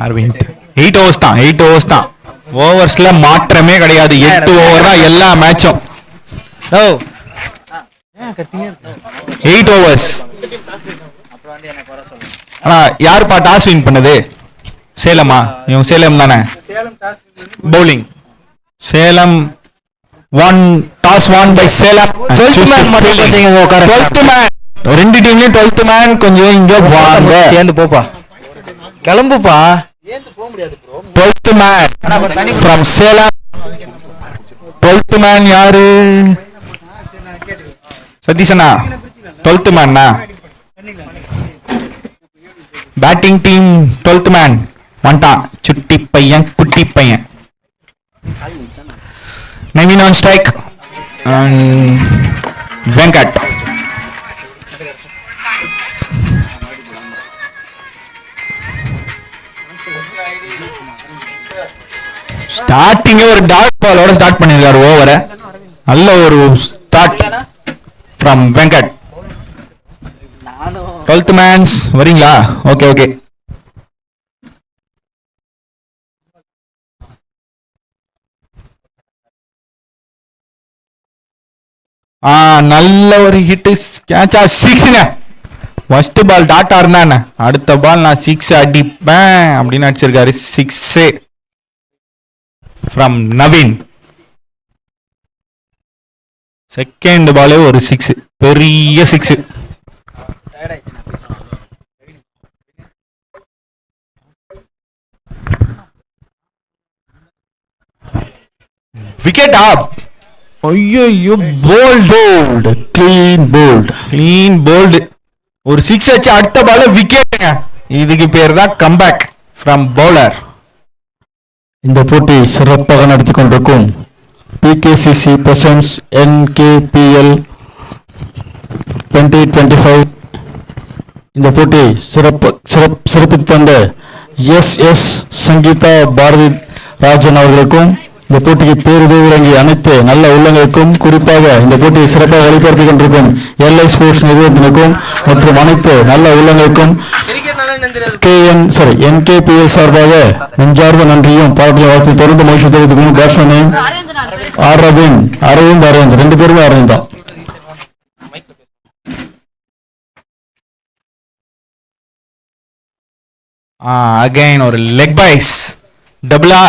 Aravind 8 overs தான் ஓவர்ஸ்ல மாற்றமே கிடையாது. 8 ஓவர் தான் எல்லா மேட்சும். 8 overs. ஆனா யாருப்பா டாஸ் வின் பண்ணது? சேலமா? இவங்க சேலம் தானே. Bowling Salem toss won by Salem. 12th man ரெண்டு டீம்லயும் 12th மேன். கொஞ்சம் இங்க வாங்க, சேர்ந்து போப்பா, கிளம்புப்பா. 12th man from Salem. 12th man யாரு? சதீஷனா 12th man னா பேட்டிங் டீம் 12th man வந்துட்டான். சுட்டி பையன், குட்டி பையன். Naveen on strike, Venkat. Starting ஒரு டாட் பாலோட ஸ்டார்ட் பண்ணிருக்காரு ஓவரை. நல்ல ஒரு start from Venkat. 12th mans வரீங்களா? Okay okay. நல்ல ஒரு ஹிட், கேட்சா, சிக்ஸ்ங்க. ஃபர்ஸ்ட் பால் டாட்டா இருந்தானே, அடுத்த பால் நான் 6 அடிப்பேன் அப்படின்னு அடிச்சிருக்காரு. 6 ஃப்ரம் நவீன். செகண்ட் பாலே ஒரு 6, பெரிய 6. Wicket off. ஐயோ, போல்ட், கிளீன் போல்ட். ஒரு 6 வச்சு அடுத்த பால விக்கெட்டுங்க. இதுக்கு பேர் தான் கம்பேக் ஃப்ரம் பவுலர். இந்த போட்டி சிறப்பாக நடத்தி கொண்டிருக்கும் PKCC பிரசன்ஸ் NKPL 2025. இந்த போட்டி சிறப்பித்து தந்த SS சங்கீதா பாரதி ராஜன் அவர்களுக்கும், இந்த போட்டிக்கு பேருதவி வழங்கி அனைத்து நல்ல உள்ளங்களுக்கும், குறிப்பாக இந்த போட்டியை சிறப்பாக ஒளிபரப்பிக் கொண்டிருக்கும் LI ஸ்போர்ட்ஸ் நிறுவனத்தினருக்கும் மற்றும் அனைத்து நல்ல உள்ளங்களுக்கும் NKPL சார்பாக நெஞ்சார்ந்த நன்றியும் பாராட்டு வாழ்த்து தொடர்ந்து மகிழ்ச்சி தெரிவித்துக் பேட்ஸ்மேன் அரவிந்த் 2 பேருமே அரவிந்த் தான். அகைன் ஒரு லெக் பைஸ், டபுளா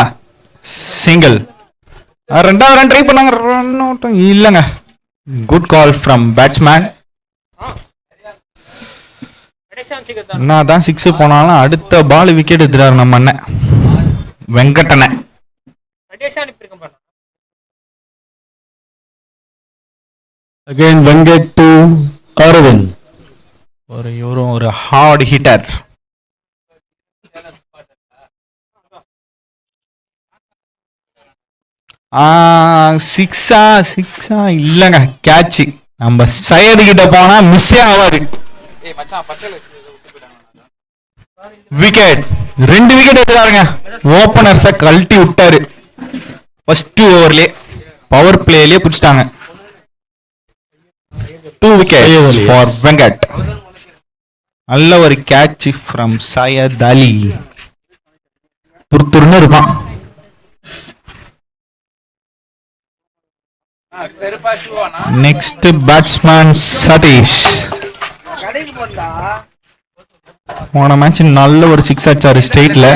சிங்கிள். 2வது ரன் ட்ரை பண்ணாங்க, ரன் அவுட் இல்லைங்க. Good call from batsman. என்னதான் 6 போனாலும் அடுத்த பால் விக்கெட் எடுத்துறாரு நம்ம அண்ணன் வெங்கடனை. Again Venkat to Arvind. ஒரு ஹார்ட் ஹிட்டர். சிக்ஸா இல்லங்க, கேட்ச். நம்ம சைடு கிட்ட போனா மிஸ்ஸே ஆகாது. Wicket, 2 wicket எடுத்தாருங்க. ஓபனர்ஸ கழட்டி விட்டாரு. ஃபர்ஸ்ட் ஓவர்லயே பவர் பிளேலயே புடிச்சிட்டாங்க. 2 wickets ஃபார் வெங்கட். நல்ல ஒரு கேட்ச் ஃப்ரம் சையத் அலி. துருத்துருன்னு இருப்பான். Next batsman Satish. போன மேட்ச் நல்ல ஒரு 6 அடிச்சாரு ஸ்ட்ரெயிட்ல.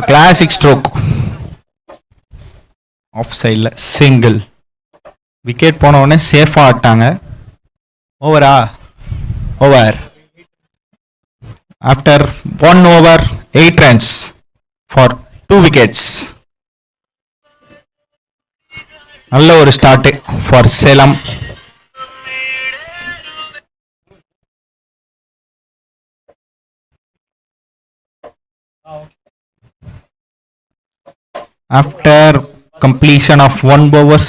கிளாசிக் ஸ்ட்ரோக், ஆஃப் சைட்ல சிங்கிள். விக்கெட் போன உடனே சேஃபா ஆட்டாங்க. Over. After 1 over 8 runs for 2 wickets. நல்ல ஒரு start for Salem. After completion of 1 over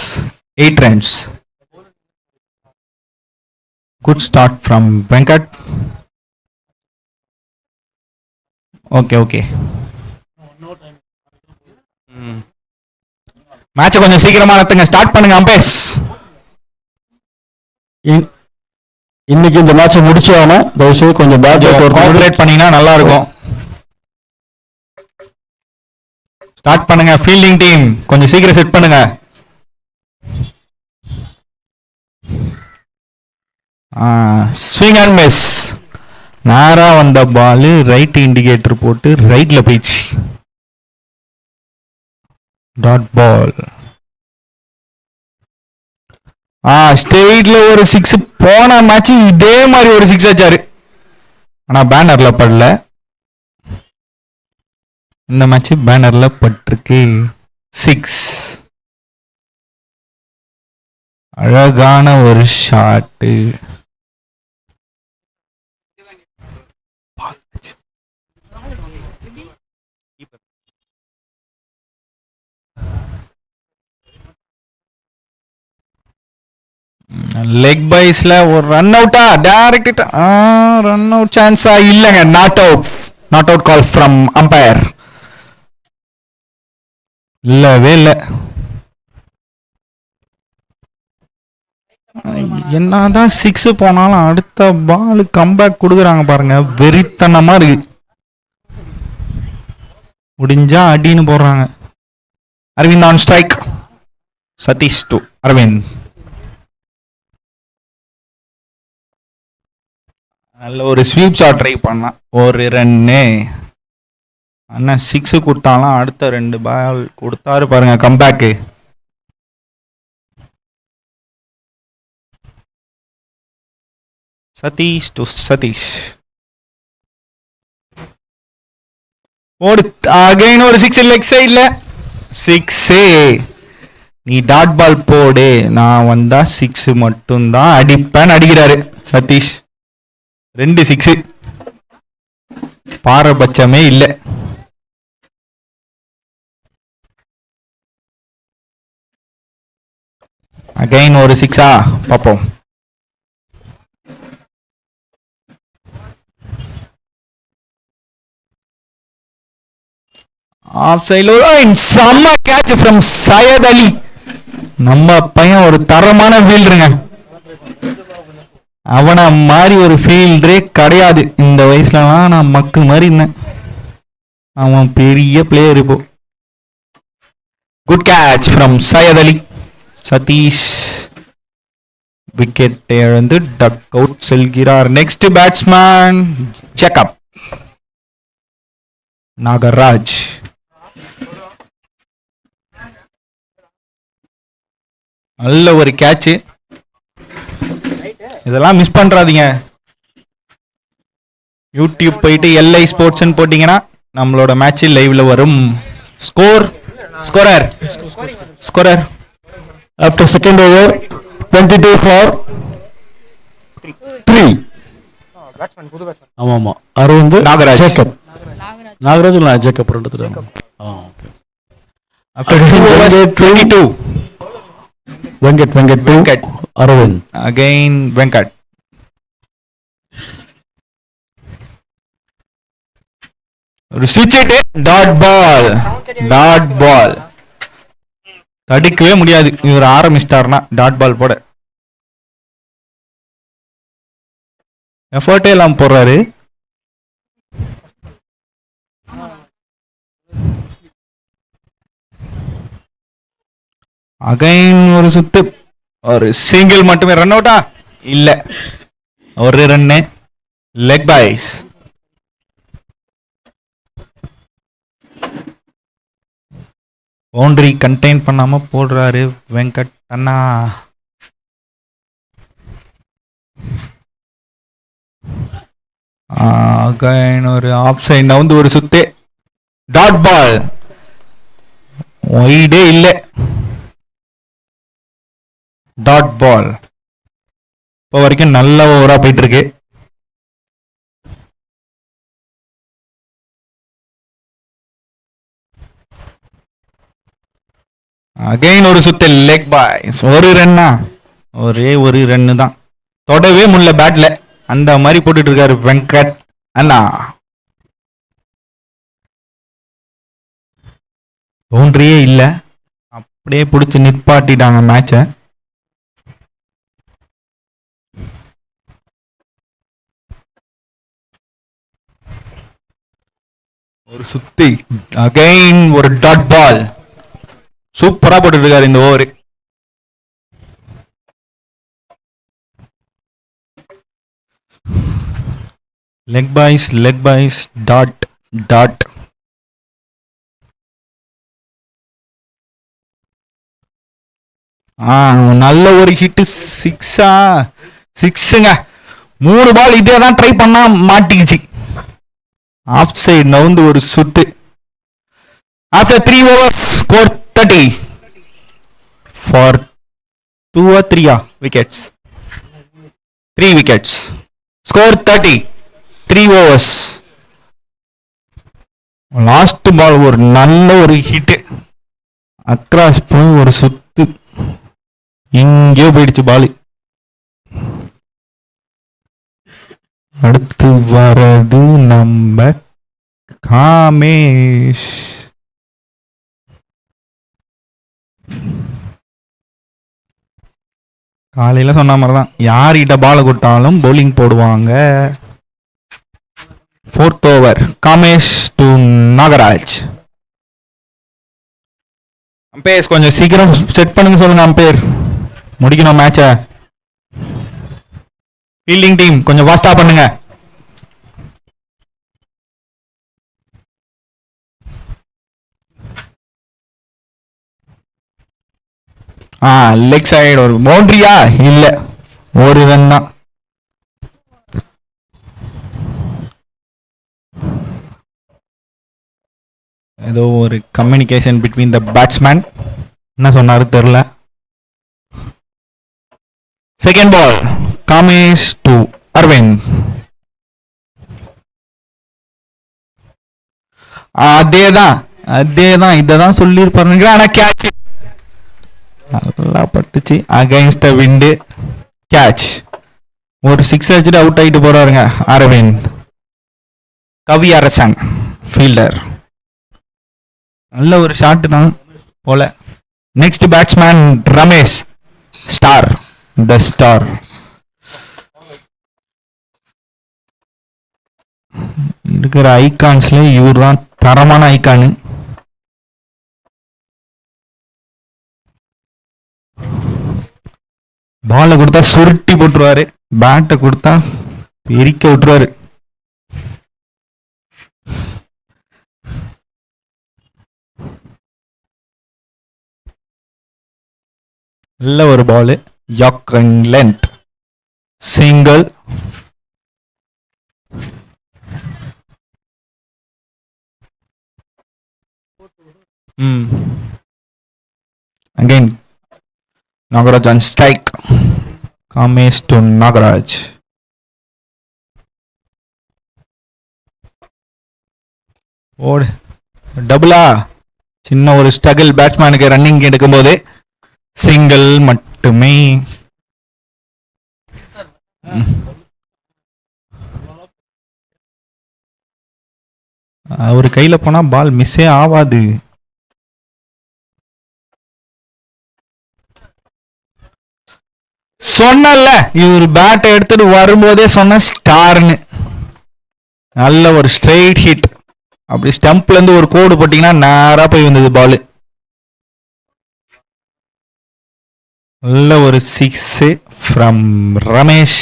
8 runs, good start from Venkat. Okay okay. மேட்சை கொஞ்சம் சீக்கிரமா நடத்துங்க, ஸ்டார்ட் பண்ணுங்க அம்பையர்ஸ். இன்னைக்கு இந்த மேட்சை முடிச்சு ஆகணும். தயவுசெய்து கொஞ்சம் பேட் கோஆபரேட் பண்ணீங்கன்னா நல்லா இருக்கும். ஸ்டார்ட் பண்ணுங்க ஃபீல்டிங் டீம், கொஞ்சம் சீக்கிரம் செட் பண்ணுங்க. Swing and miss. நேரா வந்த பால் ரைட் இண்டிகேட்டர் போட்டு ரைட்ல போயிடுச்சு. Dot ball. ஸ்டேட்ல ஒரு 6. போன மேட்ச் இதே மாதிரி ஒரு 6 அடிச்சாரு, ஆனா பேனர்ல படல. இந்த மேட்ச் பேனர்ல பட்டிருக்கு 6. அழகான ஒரு ஷாட்டு. லெக் பைஸ்ல ஒரு ரன் அவுட்டா, டைரக்ட் ரன் அவுட் சான்ஸா இல்லங்க, not out. Not out call from umpire. இல்லவே இல்லை. என்னதான் 6 போனாலும் அடுத்த பால் கம்பேக் கொடுக்குறாங்க பாருங்க, வெறித்தனமா இருக்கு. முடிஞ்சா அடின்னு போடுறாங்க. Aravind on strike. Satish to Aravind. நல்ல ஒரு ஸ்வீப் ஷாட் ட்ரை பண்ணலாம், ஒரு ரன்னு. அண்ணா 6 கொடுத்தாலும் அடுத்த 2 பால் கொடுத்தாரு பாருங்க கம்பேக்கு. சதீஷ் டு சதீஷ். ஓடு அகைன் ஒரு 6 லெக் சைட்ல. 6. நீ டாட் பால் போடு, நான் வந்தா 6 மட்டும்தான் அடிப்பேன் அடிக்கிறாரு சதீஷ். 2 6. பாரபட்சமே இல்லை. அகைன் ஒரு 6 பார்ப்போம். ஆஃப் சைடில் செம்ம கேட்ச் ஃப்ரம் சையத் அலி. நம்ம பையன் ஒரு தரமான ஃபீல்டருங்க. அவனை மாதிரி ஒரு ஃபீல்டரே கிடையாது. இந்த வயசுலலாம் நான் மக்கு மாதிரி இருந்தேன், அவன் பெரிய பிளேயர் இப்போ. குட் கேட்ச் ஃப்ரம் சையத் அலி. சதீஷ் விக்கெட்டை இழந்து டக் அவுட் செல்கிறார். Next batsman Jacob Nagaraj. நல்ல ஒரு கேட்ச். இதெல்லாம் மிஸ் பண்றாதீங்க. யூடியூப் போயிட்டு எல்ஐ ஸ்போர்ட்ஸ்ன்னு போட்டீங்கன்னா நம்மளோட மேட்ச் லைவ்ல வரும். Scorer after second over 22 for 3. ஆமா ஆமா, அரவிந்த் நாகராஜ். ஜேக்கப் நாகராஜ் இல்ல ஜேக்கப் ரெண்டு தடவை. after 22 வெங்கட் அரவிந்த். again வெங்கட். ஒரு ஸ்விட்ச் ஹிட், டாட் பால். தடுக்கவே முடியாது இவர் ஆரம்பிச்சிட்டாருன்னா டாட் பால் போட. எஃபர்ட்டே எல்லாம் போடுறாரு. அகைன் ஒரு சுத்து, ஒரு சிங்கிள் மட்டுமே. ரன் அவுட்டா இல்ல, ஒரு ரன்னு. லெக் பைஸ். பவுண்டரி கண்டெயின் பண்ணாம போடுறாரு வெங்கட் அண்ணா. அகைன் ஒரு ஆஃப் சைட் நவுந்து ஒரு சுத்து, டாட் பால். ஒயிடே இல்ல, டாட் பால். இப்போ வரைக்கும் நல்ல ஓவரா போயிட்டு இருக்கு. அகைன் ஒரு சுத்து, லெக் பாய்ஸ். ஒரு ரன்னா, ஒரே ஒரு ரன்னு தான். தொடவே முடியல பேட்ல, அந்த மாதிரி போட்டுட்டு இருக்காரு வெங்கட் அண்ணா. பவுண்டரியே இல்லை, அப்படியே பிடிச்சி நிப்பாட்டிட்டாங்க மேட்சை. ஒரு சுத்தி அகைன் ஒரு டாட் பால். சூப்பரா போட்டுட்டு இருக்காரு இந்த over. Leg boys dot dot. நல்ல ஒரு ஹிட். சிக்ஸுங்க. 3 பால் இதே தான் ட்ரை பண்ணா மாட்டிக்கிச்சு. ஆஃப் சைடு நவுந்து ஒரு சுத்து. After 3 overs score 30 for 2 or 3 wickets. 3 wickets. Score 30, 3 overs. Last ball ஒரு நல்ல ஒரு ஹிட். அக்ராஸ் போய் ஒரு சுத்து இங்கே போயிடுச்சு பால். அடுத்து வரது நம்ம காமேஷ். காலையில சொன்ன மாதிரி தான், யார்கிட்ட பாலை கொடுத்தாலும் பவுலிங் போடுவாங்க. 4th over Kamesh to Nagaraj. Umpires கொஞ்சம் சீக்கிரம் செட் பண்ணுங்க சொல்லுங்க. அம்பையர் முடிக்கணும் மேட்சை. ஃபீல்டிங் டீம் கொஞ்சம் ஃபாஸ்டா பண்ணுங்க. லெக் சைடு ஒரு பவுண்டரியா? இல்ல, ஒரு ரன் தான். ஏதோ ஒரு கம்யூனிகேஷன் பிட்வீன் த பேட்ஸ்மேன். என்ன சொன்னாரு தெரியல. Second ball Kamesh to Aravind. அதேதான் இததான் சொல்லியிருப்பாரு. ஆனா கேட்ச் நல்லா பட்டுச்சு. Against the wind catch. ஒரு 6 அடிச்சுட்டு அவுட் ஆகிட்டு போறாருங்க அரவிந்த். கவி அரசன் ஃபீல்டர். நல்ல ஒரு ஷாட் தான் போல. நெக்ஸ்ட் பேட்ஸ்மேன் ரமேஷ் ஸ்டார், த ஸ்டார். இருக்கிற ஐகான்ஸ்ல இவர் தான் தரமான ஐகானு. பாலை கொடுத்தா சுருட்டி போட்டுருவாரு, பேட்டை கொடுத்தா எரிக்க விட்டுருவாரு. நல்ல ஒரு பால். யாக்கன் length single. Again Nagaraj on strike. Kamesh to Nagaraj. ஓடு டபுளா? சின்ன ஒரு ஸ்ட்ரகிள் பேட்ஸ்மேனுக்கு ரன்னிங் எடுக்கும் போது சிங்கிள் மட்டுமே. அவர் கையில போனா பால் மிஸ்ஸே ஆவாது. சொன்னல இவர் பேட்டை எடுத்துட்டு வரும்போதே சொன்ன ஸ்டார்னு. நல்ல ஒரு ஸ்ட்ரெயிட் ஹிட். அப்படி ஸ்டம்ப்ல இருந்து ஒரு கோடு போட்டீங்கன்னா நேரா போய் வந்தது பால். நல்ல ஒரு 6 ஃப்ரம் ரமேஷ்.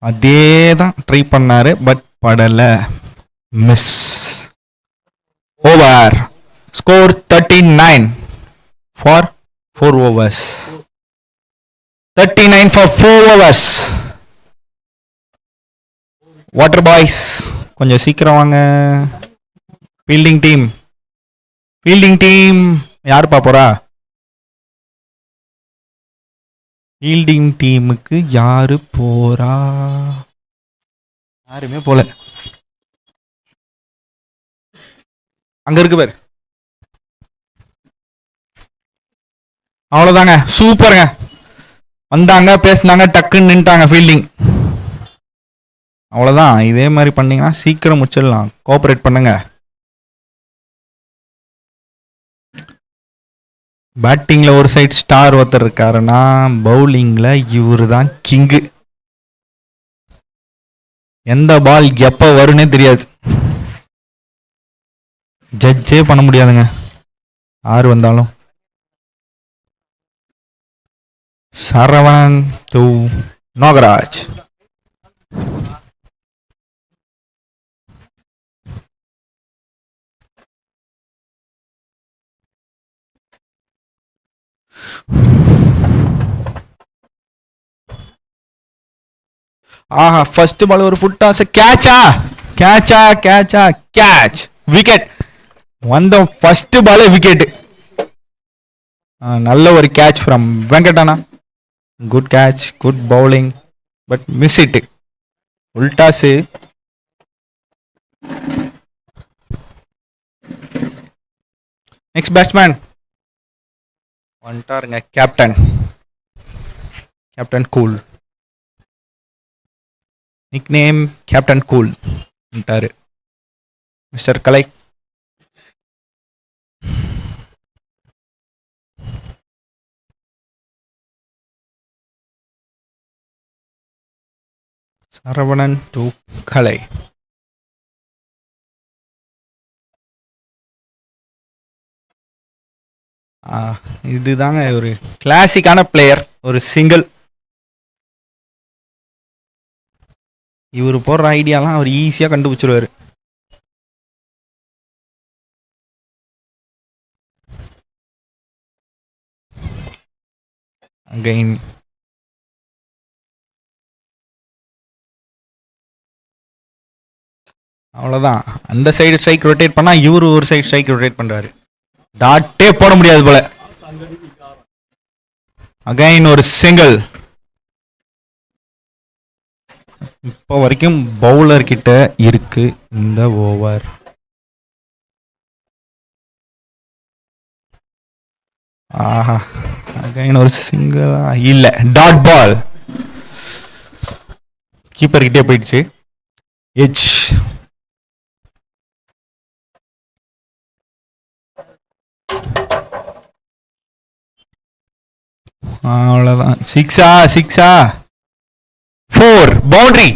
அதே தான் ட்ரை பண்ணாரு, பட் படல, miss. Over. Score 39 for 4 overs. 39 for 4 overs. Water boys கொஞ்சம் சீக்கிரம் வாங்க. ஃபீல்டிங் டீம் யாருப்பா போறா? ஃபீல்டிங் டீமுக்கு யாரு போறா? யாருமே போல. அங்க இருக்கு பேர். அவ்வளவுதாங்க, சூப்பருங்க. வந்தாங்க பேசினாங்க டக்குன்னு நின்ட்டாங்க ஃபீல்டிங். அவ்வளோதான். இதே மாதிரி பண்ணீங்கன்னா சீக்கிரம் முடிச்சிடலாம். கோஆப்ரேட் பண்ணுங்க. பேட்டிங்ல ஒரு சைடு ஸ்டார் ஒருத்தர் இருக்காருன்னா பவுலிங்ல இவரு தான் கிங்கு. எந்த பால் எப்ப வரும்னே தெரியாது. ஜட்ஜே பண்ண முடியாதுங்க யாரு வந்தாலும். சரவணன் டு நாகராஜ். ஆஹா, ஃபர்ஸ்ட் பால் ஒரு ஃபுட் டாஸ். கேட்சா கேட்சா கேட்சா கேட்ச். விக்கெட். வந்த ஃபர்ஸ்ட் பாலே விக்கெட். நல்ல ஒரு கேட்ச் ஃப்ரம் வெங்கடனா. Good catch, good bowling, but miss it. உல்டாஸு. நெக்ஸ்ட் பேட்ஸ்மேன் வந்துட்டாருங்க. Captain cool. Nick name captain cool வந்துட்டாரு. மிஸ்டர் கலை. சரவணன் டு கலை. இதுதாங்க ஒரு கிளாசிக்கான பிளேயர். ஒரு சிங்கிள். இவர் போடுற ஐடியாலாம் அவர் ஈஸியாக கண்டுபிடிச்சிருவாரு. அகைன் அவ்வளோதான். அந்த சைடு ஸ்ட்ரைக் ரொட்டேட் பண்ணா இவரு ஒரு சைடு ஸ்ட்ரைக் ரொட்டேட் பண்றாரு. டாட்டே போட முடியாது போல. அகைன் ஒரு சிங்கிள். இப்போ வரைக்கும் பவுலர் கிட்ட இருக்கு இந்த ஓவர். ஆஹா, அகைன் ஒரு சிங்கிள் இல்ல, டாட் பால். கீப்பர் கிட்டே போயிடுச்சு. எச். அவ்வளவுதான். சிக்ஸா 4 பவுண்டரி.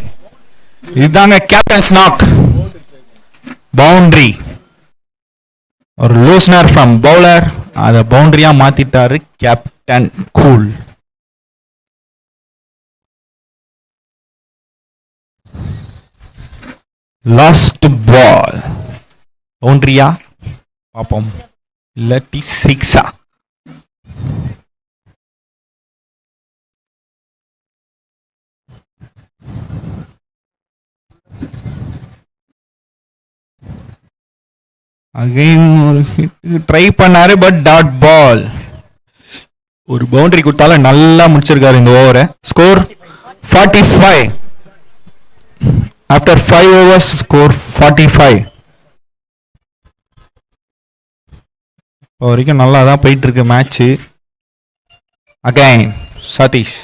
இதுதாங்க கேப்டன்ஸ் நாக். பவுண்டரி. ஒரு லூஸ்னர் ஃப்ரம் பவுலர் அத பவுண்டரியா மாத்திட்டாரு கேப்டன் கூல். Last ball. பவுண்டரியா பாப்போம், இல்லாட்டி சிக்ஸா. அகைன் ஒரு ஹிட் ட்ரை பண்ணாரு, பட் டாட் பால். ஒரு பவுண்டரி கொடுத்தால நல்லா முடிச்சிருக்காரு இந்த ஓவரை. ஸ்கோர் 45. After 5 overs score 45. இப்போ வரைக்கும் நல்லா தான் போயிட்டு இருக்கு match. Again Satish.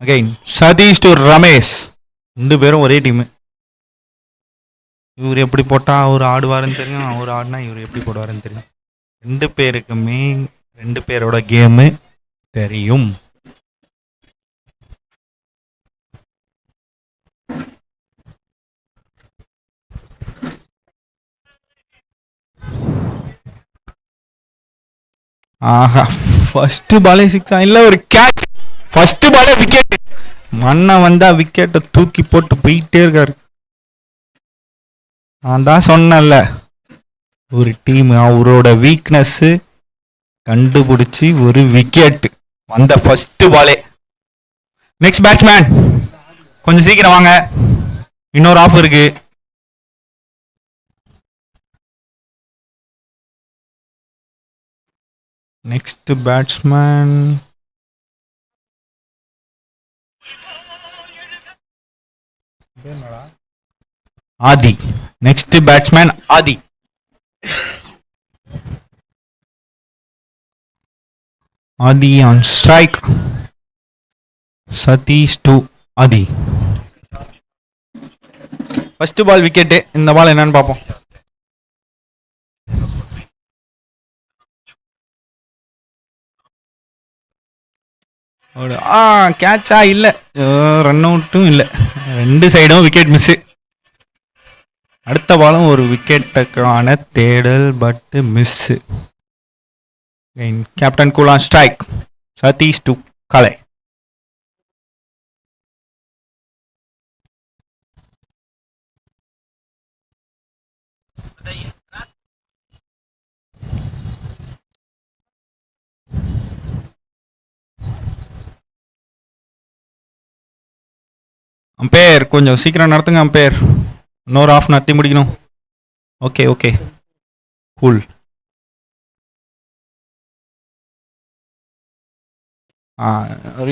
Again Satish to Ramesh. 2 பேரும் ஒரே டீம். இவர் எப்படி போட்டா அவர் ஆடுவாருன்னு தெரியும், அவர் ஆடினா இவர் எப்படி போடுவாருன்னு தெரியும். 2 பேருக்குமே 2 பேரோட கேமு தெரியும். ஆஹா, ஃபர்ஸ்ட் பாலே சிக்ஸா இல்ல ஒரு கேட்ச். ஃபர்ஸ்ட் பாலே விக்கெட். மண்ணை வந்தா விக்கெட்டை தூக்கி போட்டு போயிட்டே இருக்காரு. நான் தான் சொன்னேன்ல, ஒரு டீம் அவரோட வீக்னஸ் கண்டுபிடிச்சி ஒரு விக்கெட் வந்த ஃபர்ஸ்ட் பாலே. நெக்ஸ்ட் பேட்ஸ்மேன் கொஞ்சம் சீக்கிரம் வாங்க, இன்னொரு ஆஃப் இருக்கு. Next batsman Adhi. Next batsman Adhi. Adhi on strike. Satish to Adhi. First ball wicket. இந்த பால் என்னன்னு பார்ப்போம். கேட்சா இல்ல, ரன் அவுட்டும் இல்ல, ரெண்டு சைடும் விக்கெட் மிஸ். அடுத்த பாலும் ஒரு விக்கெட்டுக்கான தேடல், but miss. Captain cool on strike. Satish to Kalai. Umpire கொஞ்சம் சீக்கிரம் நடத்துங்க அம்பையர். இன்னொரு ஆஃப் நடத்தி முடிக்கணும். Okay okay cool.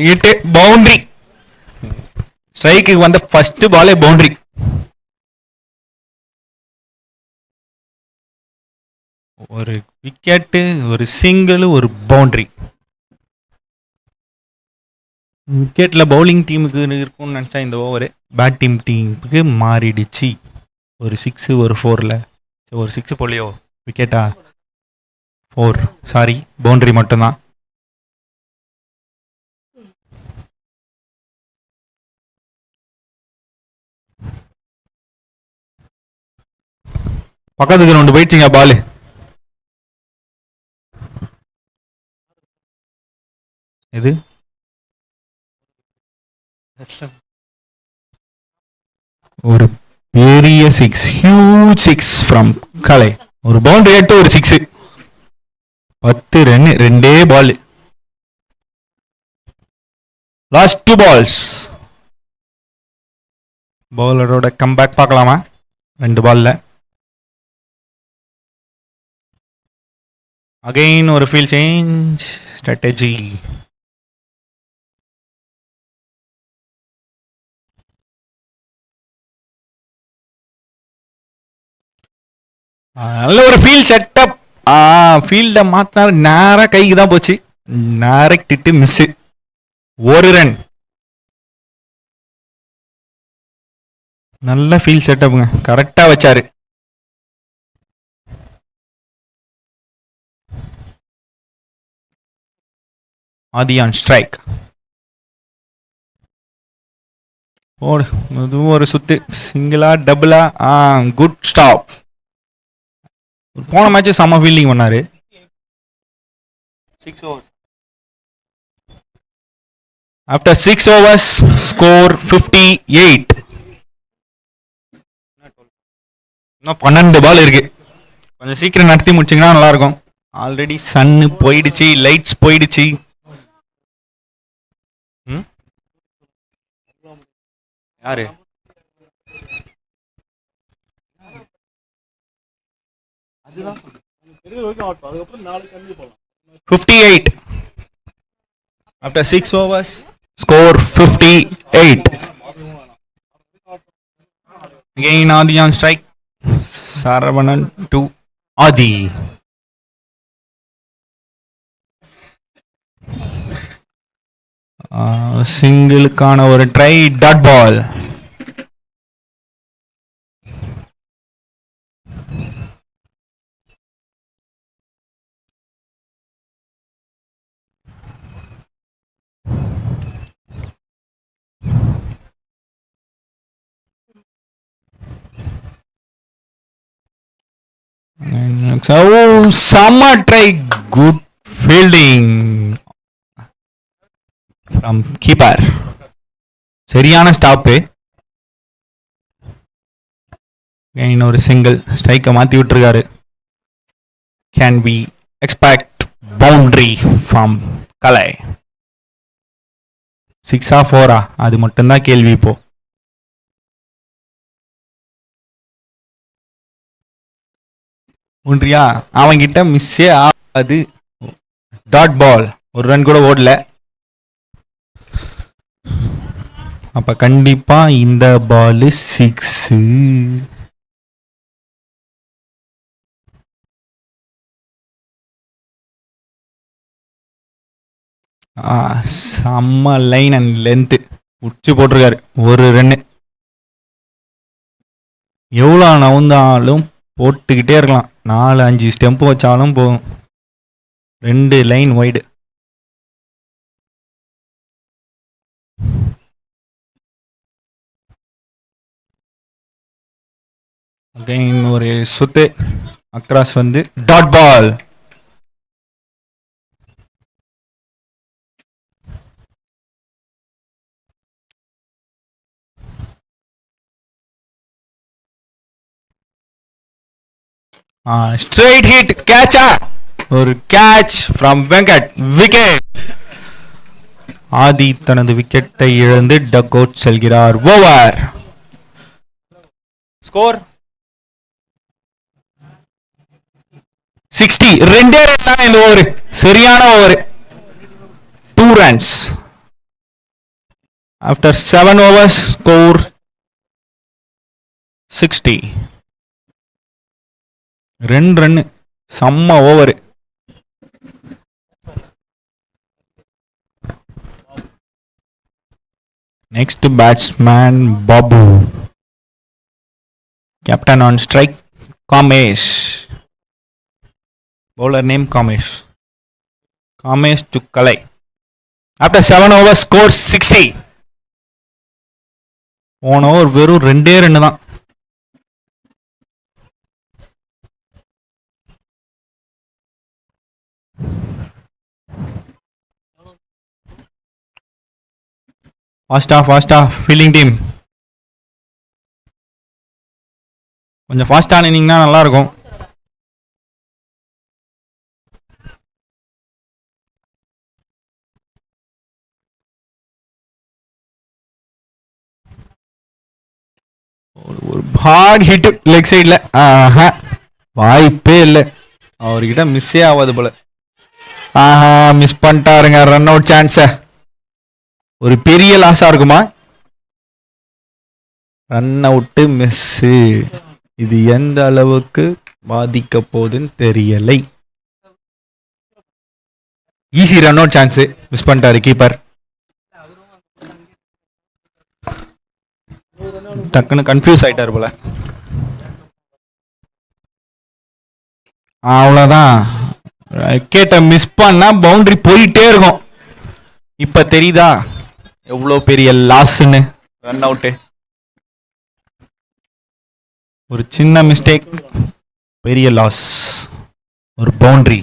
Hit, boundary. ஸ்ட்ரைக்கு வந்த ஃபர்ஸ்ட் பாலே பவுண்டரி. ஒரு விக்கெட்டு, ஒரு சிங்கிள், ஒரு பவுண்டரி. விக்கெட்ல பவுலிங் டீமுக்கு இருக்கும்னு நினச்சா இந்த ஓவரு பேட் டீமுக்கு மாறிடுச்சு. ஒரு 6 ஒரு 4ல ஒரு 6 போலியோ விக்கெட்டா 4, சாரி பவுண்டரி மட்டும்தான். பக்கத்துக்கு ரெண்டு போயிடுச்சுங்க பாலு. எது ஒரு பெரிய 6, ஹியூஜ் 6 ஃப்ரம் கலை. ஒரு பவுண்டரி எடுத்து ஒரு 6. 10 ரன், ரெண்டே பால். Last 2 balls. பவுலரோட கம்பேக் பார்க்கலாமா? 2 பால்ல அகைன் ஒரு ஃபீல்ட் சேஞ்ச் ஸ்ட்ராட்டஜி. நல்ல ஒரு ஃபீல்ட் செட்டப். ஃபீல்டை மாத்தினாரு, நேரா கைக்கு தான் போச்சு. நேரக்ட் மிஸ். ஒரு ரன். நல்ல ஃபீல்ட் செட்டப்புங்க, கரெக்டா வச்சாரு. Adi on strike. ஓடு, இதுவும் ஒரு சுத்து. சிங்கிளா டபுளா? Good stop. போன மேட்ச் செம்ம ஃபீல்டிங் பண்ணாரு. 6 overs. After 6 overs, score 58. இன்னும் 12 பால் இருக்கு. கொஞ்சம் சீக்கிரம் நடத்தி முடிச்சிங்கன்னா நல்லா இருக்கும். ஆல்ரெடி சன்னு போயிடுச்சு, லைட்ஸ் போயிடுச்சு. யாரு 58. After 6 overs, score 58. Again Adi on strike. Saravanan to Adi. சிங்கிளுக்கான ஒரு try, dot ball. summer try, good fielding from keeper. சரியான ஸ்டாப்பு. இன்னொரு சிங்கிள், ஸ்ட்ரைக்கை மாற்றி விட்டுருக்காரு. Can we expect boundary from Kalai? 6 4? அது மட்டும்தான் கேள்வி இப்போ. ஒன்றியா அவன்கிட்ட மிஸ்ஸே ஆகாது. டாட் பால், ஒரு ரன் கூட ஓடல. அப்ப கண்டிப்பா இந்த பால் 6. செம்ம லைன் அண்ட் லென்த் உச்சி போட்டிருக்காரு. ஒரு ரன்னு. எவ்வளோ நவுந்தாலும் போட்டுக்கிட்டே இருக்கலாம். 4-5 ஸ்டெம்பு வச்சாலும் போகும். 2 லைன் வைடு. அகைன் ஒரு சுத்து அக்ராஸ் வந்து டாட் பால். ஸ்ட்ரைட் ஹிட், கேட்சா, ஒரு கேட்ச் ஃப்ரம் வெங்கட். விக்கெட். ஆதி தனது விக்கெட்டை இழந்து டக் அவுட் செல்கிறார். ஓவர். ஸ்கோர் 60. 2 ரன் தான் இந்த ஓவர். சரியான over. 2 runs. After 7 overs, score 60. 2 run. செம்ம over. Next batsman Babu. Captain on strike Kamesh. Bowler name Kamesh. Kamesh to Kalai. After 7 overs, score 60. போன over வெறும் 2 ரன் தான். ஃபாஸ்டா fielding team கொஞ்சம் ஃபாஸ்டா நின்னீங்கன்னா நல்லா இருக்கும். ஒரு ஹார்ட் ஹிட் லெக் சைட்ல. வாய்ப்பே இல்லை. அவர்கிட்ட மிஸ்ஸே ஆகாது போல. Miss பண்ணிட்டாருங்க run out சான்ஸ. ஒரு பெரிய லாஸா இருக்குமா? Run out miss. இது எந்த அளவுக்கு பாதிக்க போகுதுன்னு தெரியலை. Easy run out chance miss பண்ணிட்டாரு கீப்பர். டக்குன்னு கன்ஃபியூஸ் ஆயிட்டாரு போல. அவ்வளோதான். விக்கெட்டை மிஸ் பண்ணா பவுண்டரி போயிட்டே இருக்கும். இப்ப தெரியுதா எவ்வளோ பெரிய லாஸ்ன்னு? Run out. ஒரு சின்ன மிஸ்டேக், பெரிய லாஸ். ஒரு பவுண்டரி.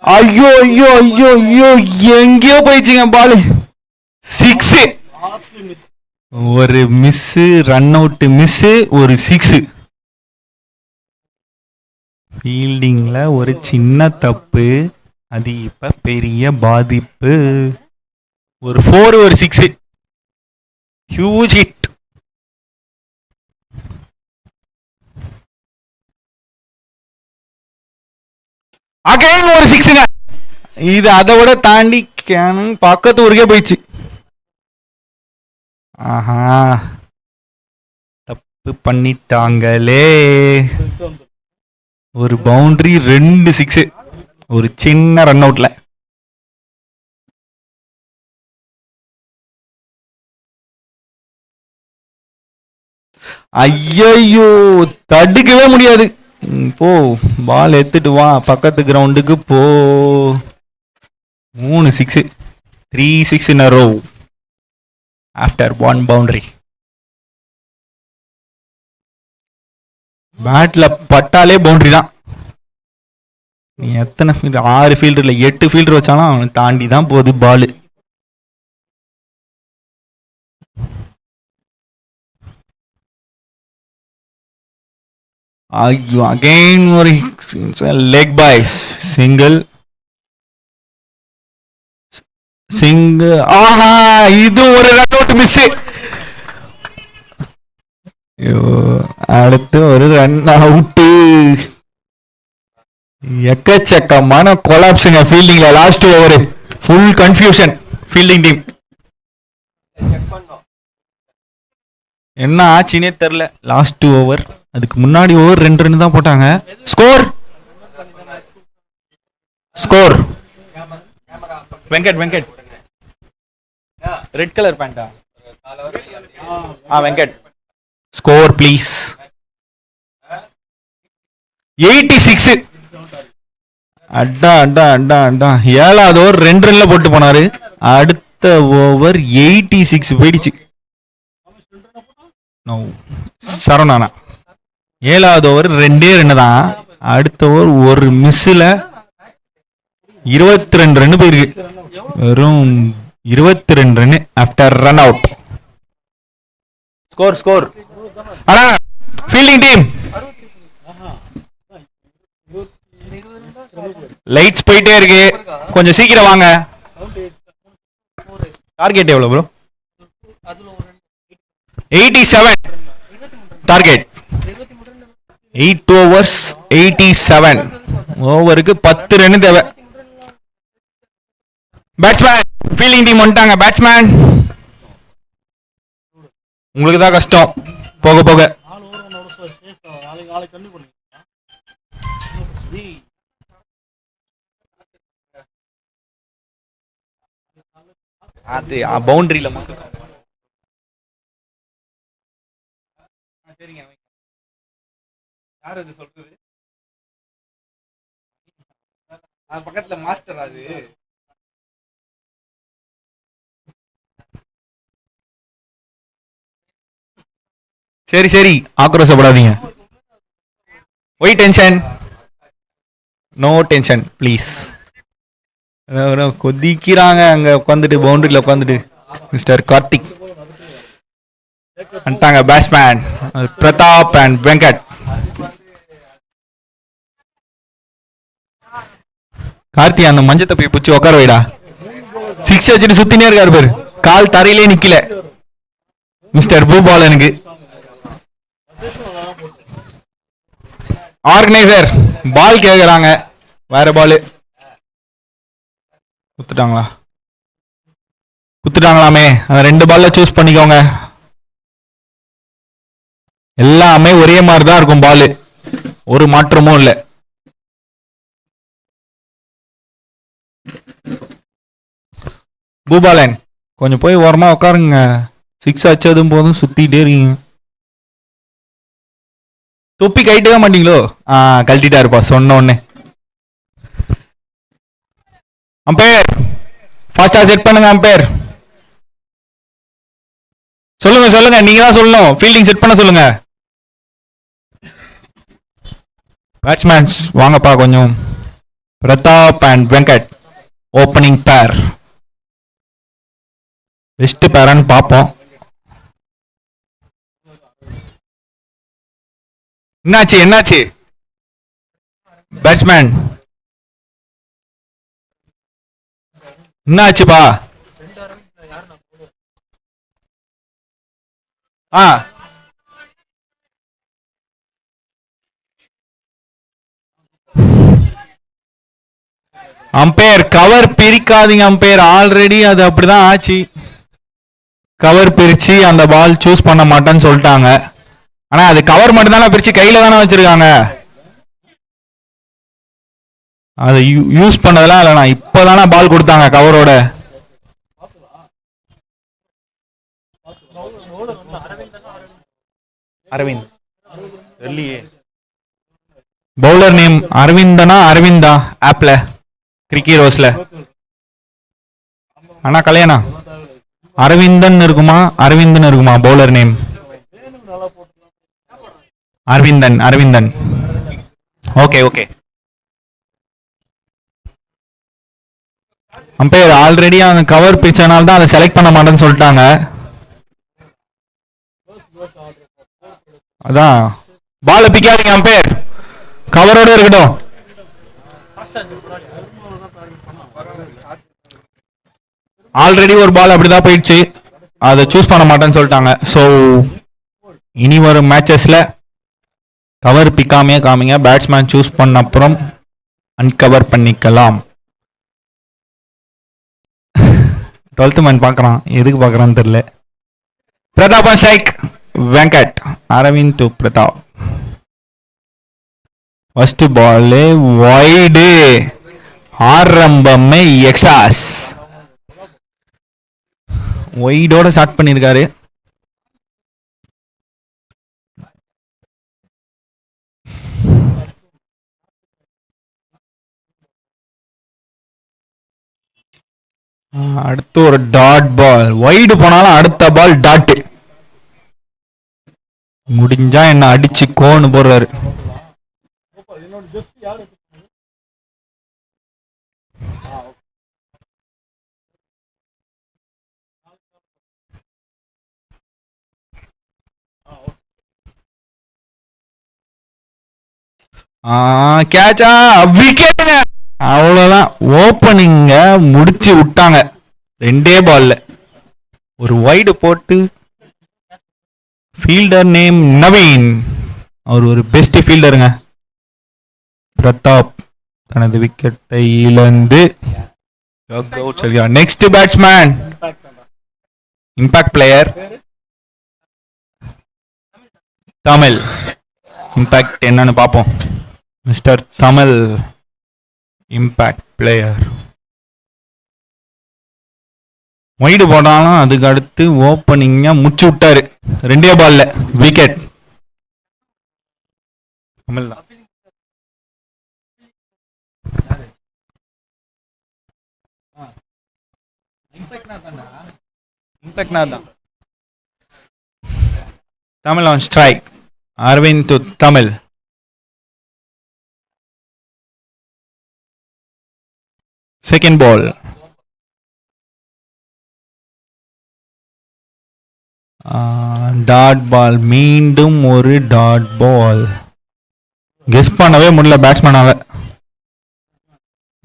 ஐயோ ஐயோ ஐயோ ஐயோ, எங்கேயோ போயிடுச்சுங்க பால். 6. ஒரு மிஸ், ரன் அவுட் மிஸ், ஒரு 6. ஃபீல்டிங்ல ஒரு சின்ன தப்பு, அது இப்ப பெரிய பாதிப்பு. ஒரு 4, ஒரு 6. Huge hit. அகைன் ஒரு 6ங்க. இது அதை விட தாண்டி பக்கத்து ஊருக்கே போயிடுச்சு. ஆஹா, தப்பு பண்ணிட்டாங்களே. ஒரு பவுண்டரி, 2 6, ஒரு சின்ன ரன் அவுட்ல. ஐயோ, தடுக்கவே முடியாது. போ, பால் எடுத்துட்டு வா, பக்கத்து கிரவுண்டுக்கு போ. 3 6, 3 6 in a row after 1 boundary. பேட்ல பட்டாலே boundary தான். நீ எத்தனை ஃபீல்டர், 6 ஃபீல்டர் இல்லை 8 ஃபீல்டர் வச்சாலும் அவனை தாண்டி தான் போகுது பால். ஐயோ, அகைன் ஒரு லெக் பாய்ஸ் சிங்கிள். சிங். ஆஹா, இது ஒரு ரன் அவுட் மிஸ். அடுத்து ஒரு ரன் அவுட். எக்கச்சக்கமான கொலாப்ஸுங்க ஃபீல்டிங்ல. Last over full confusion fielding team. என்ன ஆச்சுன்னே தெரில லாஸ்ட் ஓவர். அதுக்கு முன்னாடி ஓவர் 2 ரன் தான் போட்டாங்க. Score score Venkat Venkat red colour பேண்டா. Venkat score please. 86. அட்டா அட்டா அட்டா அட்டா. 7வது ஓவர் 2 ரன்ல போட்டு போனாரு. அடுத்த ஓவர் 86 போயிடுச்சு. சரவணா 7வது ஓவர் 2 ரன் தான். அடுத்த ஓவர் ஒரு மிஸ்ல 22 ரன் போயிருக்கு. வெறும் 22 run after run out. Score score. ஆனா ஃபீல்டிங் டீம் லைட்ஸ் போயிட்டே இருக்கு, கொஞ்சம் சீக்கிரம் வாங்க. டார்கெட் எவ்வளவு ப்ரோ? 87 டார்கெட். 8 overs 87. ஓவருக்கு 10 ரன் தேவை. பேட்ஸ்மேன் ஃபீல்டிங் டீம் வந்துட்டாங்க. பேட்ஸ்மேன் உங்களுக்கு தான் கஷ்டம் போக போக. அது பவுண்டரியில மட்டும். சரிங்க, யார் அது சொல்றது? பக்கத்துல மாஸ்டர். அது சரி சரி, ஆக்ரோஷப்படாதீங்க. Why tension, no tension please. கொதிக்கிறாங்க அங்க உட்காந்துட்டு, பவுண்டரியில உட்காந்துட்டு. மிஸ்டர் கார்த்திக் வந்துட்டாங்க. Batsman Pratap and Venkat. கார்த்தி அந்த மஞ்சத்தை போய் பிடிச்சி உட்கார வைடா. 6 அடிச்சுட்டு சுத்தினே இருக்காரு பேரு. கால் தரையிலே நிக்கல மிஸ்டர் பூபாலனுக்கு. ஆர்கனைசர் பால் கேக்குறாங்க. வேற பால் குத்துட்டாங்களா? குத்துட்டாங்களாமே. அந்த 2 பால்ல சூஸ் பண்ணிக்கோங்க. எல்லாமே ஒரே மாதிரி தான் இருக்கும் பால், ஒரு மாற்றமும் இல்லை. பூபாலன் கொஞ்சம் போய் ஓரமா உட்காருங்க. 6 அச்சதும் போதும் சுத்திட்டே இருக்கீங்க. தொப்பி கழட்டவே மாட்டீங்களோ? கழட்டிட்டா இருப்பா சொன்ன உடனே. அம்பையர் ஃபாஸ்டா செட் பண்ணுங்க. அம்பையர் சொல்லுங்க சொல்லுங்க, நீங்க தான் சொல்லணும். ஃபீல்டிங் செட் பண்ண சொல்லுங்க. பேட்ஸ்மேன்ஸ் வாங்கப்பா கொஞ்சம். Pratap and Venkat opening pair. Best பேரான்னு பார்ப்போம். என்னாச்சு என்னாச்சு? பேட்ஸ்மேன் என்னாச்சுப்பா? அம்பையர் கவர் பிரிக்காதீங்க. அம்பையர் ஆல்ரெடி அது அப்படிதான் ஆச்சு. கவர் பிரிச்சு அந்த பால் சூஸ் பண்ண மாட்டேன்னு சொல்லிட்டாங்க. ஆனா அது கவர் மட்டும் தானே பிரிச்சு கையில தானே வச்சிருக்காங்க. அதை யூஸ் பண்ணதெல்லாம் இல்லைண்ணா. இப்பதானே பால் கொடுத்தாங்க கவரோட. அரவிந்த் இல்லையே. Bowler name அரவிந்தனா? அரவிந்தா ஆப்ல கிரிக்கி ரோஸ்ல. ஆனா கல்யாணா அரவிந்தன் இருக்குமா? அரவிந்தன் இருக்குமா bowler name? Aravindan Aravindan. Okay okay. Umpire already அந்த கவர் பிச்சனால தான் அதை செலக்ட் பண்ண மாட்டேன்னு சொல்லிட்டாங்க. அதான் பால பிக்காதீங்க அம்பையர், கவரோட இருக்கட்டும். ஆல்ரெடி ஒரு பால் அப்படிதான் போயிடுச்சு, அதை சூஸ் பண்ண மாட்டேன்னு சொல்லிட்டாங்க. ஸோ இனி வரும் மேட்சஸ்ல கவர் பிக்காமையே காமிங்க, பேட்ஸ்மேன் சூஸ் பண்ண அப்புறம் அன்கவர் பண்ணிக்கலாம். 12th மேன் பார்க்குறான், எதுக்கு பார்க்குறான்னு தெரியல. Pratap strike, Venkat, Aravind to Pratap. First ball wide, ஆரம்பமே எக்ஸாஸ். வைடோட ஸ்டார்ட் பண்ணியிருக்காரு. அடுத்து ஒரு டாட் பால், வைடு போனாலும் அடுத்த பால் டாட். முடிஞ்சா என்ன அடிச்சு கோன்னு போடுறாரு. கேட்சா, விக்கெட்டுங்க. அவ்வளவுதான், ஓப்பனிங்க முடிச்சு விட்டாங்க. 2 பால்ல ஒரு வைடு போட்டு. ஃபீல்டர் நேம் நவீன், அவர் ஒரு பெஸ்ட் ஃபீல்டருங்க. பிரதாப் தனது விக்கெட்டை இழந்து next batsman, impact player Tamil. Impact என்னன்னு பார்ப்போம். Mister Tamil, impact player. Wide போட்டாலும் அதுக்கு அடுத்து ஓப்பனிங்கா முச்சு விட்டாரு. 2 பால்ல விக்கெட். தமிழ் தான். Tamil on strike, Aravind to Tamil. Second ball, dot ball, மீண்டும் ஒரு டாட் பால். கெஸ் பண்ணவே முடியல பேட்ஸ்மேனால.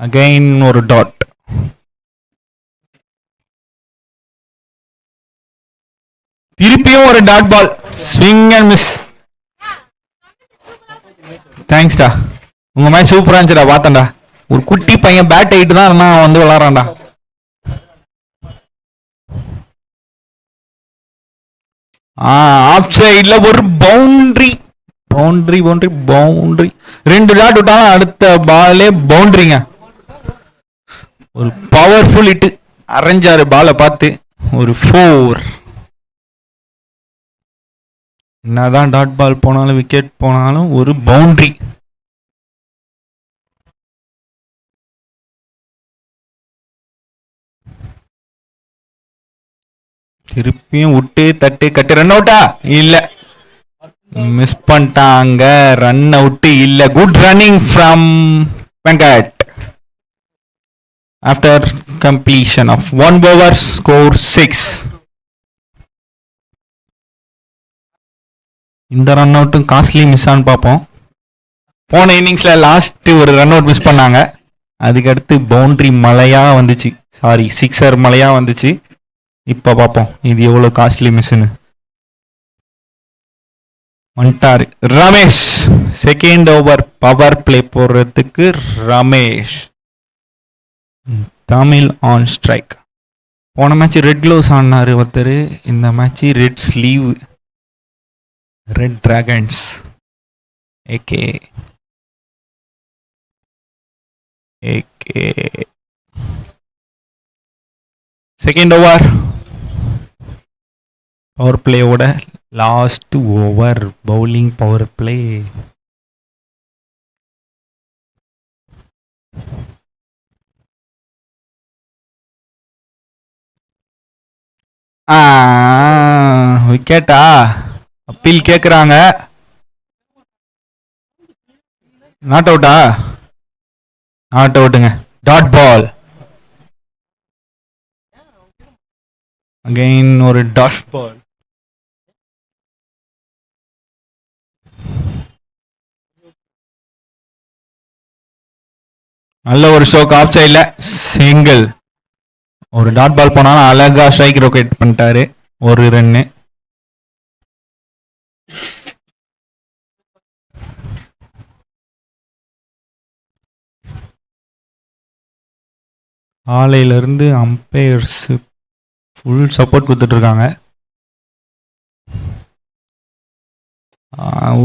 அகைன் ஒரு டாட். திருப்பியும் ஒரு dot ball, swing and miss. தேங்க்ஸ்டா, உங்க மேட்ச் சூப்பரா இருந்துச்சுடா, பார்த்தேன்டா. ஒரு குட்டி பையன் பேட் ஆயிட்டு தான் நான் வந்து விளாட்றான்டா. ஆஃப் சைட்ல ஒரு boundary, boundary boundary boundary. 2 dot விட்டாலும் அடுத்த பாலே பவுண்டரிங்க. ஒரு பவர்ஃபுல் ஹிட், அரைஞ்சாரு பாலை பார்த்து. ஒரு 4. என்னதான் டாட் பால் போனாலும் விக்கெட் போனாலும் ஒரு பவுண்டரி. திருப்பியும் விட்டு தட்டு கட்டு. ரன் அவுட்டா? இல்ல, மிஸ் பண்ணிட்டாங்க. ரன் அவுட் இல்ல. Good running from Venkat. After completion of 1 over, score 6. இந்த ரன் அவுட்டும் காஸ்ட்லி மிஸ் ஆன்னு பார்ப்போம். போன இன்னிங்ஸ்ல லாஸ்ட் ஒரு ரன் அவுட் மிஸ் பண்ணாங்க, அதுக்கடுத்து பவுண்டரி மழையா வந்துச்சு, சாரி சிக்ஸர் மழையா வந்துச்சு. இப்ப பார்ப்போம் இது எவ்வளவு காஸ்ட்லி மிஸ்ன்னு. வந்துட்டாரு Ramesh. Second over power play போடுறதுக்கு ரமேஷ். Tamil on strike. போன மேட்ச் ரெட் க்ளோவ்ஸ் ஆனாரு ஒருத்தர், இந்த match red sleeve, red dragons AK AK. Second over power பிளேயோட last over, bowling power play. விக்கெட்டா? அப்பீல் கேக்குறாங்க. நாட் அவுட்டா? நாட் அவுட்டுங்க. Dot ball. அகைன் ஒரு டாட் பால். நல்ல ஒரு ஷோக். ஆஃப் சைட்ல சிங்கிள். ஒரு டாட் பால் போனாலும் அழகா ஸ்ட்ரைக் ரொக்கேட் பண்ணிட்டாரு. ஒரு ரன்னு. ஆலையிலிருந்து அம்பையர்ஸ் ஃபுல் சப்போர்ட் கொடுத்துட்டு இருக்காங்க.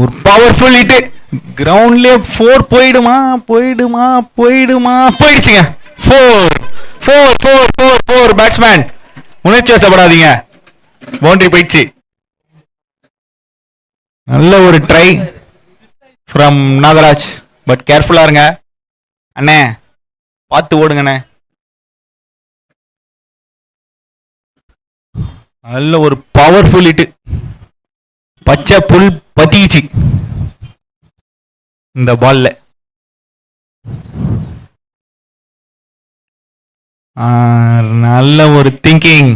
ஒரு பவர்ஃபுல் ஹிட். கிரவுண்ட்லயே 4 போயிடுமா போயிடுமா போயிடுமா போயிடுச்சுங்க. 4 4 4 4 4 பேட்ஸ்மேன் உணர்ச்சி வசப்படாதீங்க. பவுண்டரி போயிடுச்சு. நல்ல ஒரு ட்ரை ஃப்ரம் நாகராஜ். பட் கேர்ஃபுல்லா இருங்க அண்ணே, பார்த்து ஓடுங்கண்ணே. நல்ல ஒரு பவர்ஃபுல் ஹிட். பச்சை புல் பத்திச்சு இந்த பால்ல. நல்ல ஒரு திங்கிங்.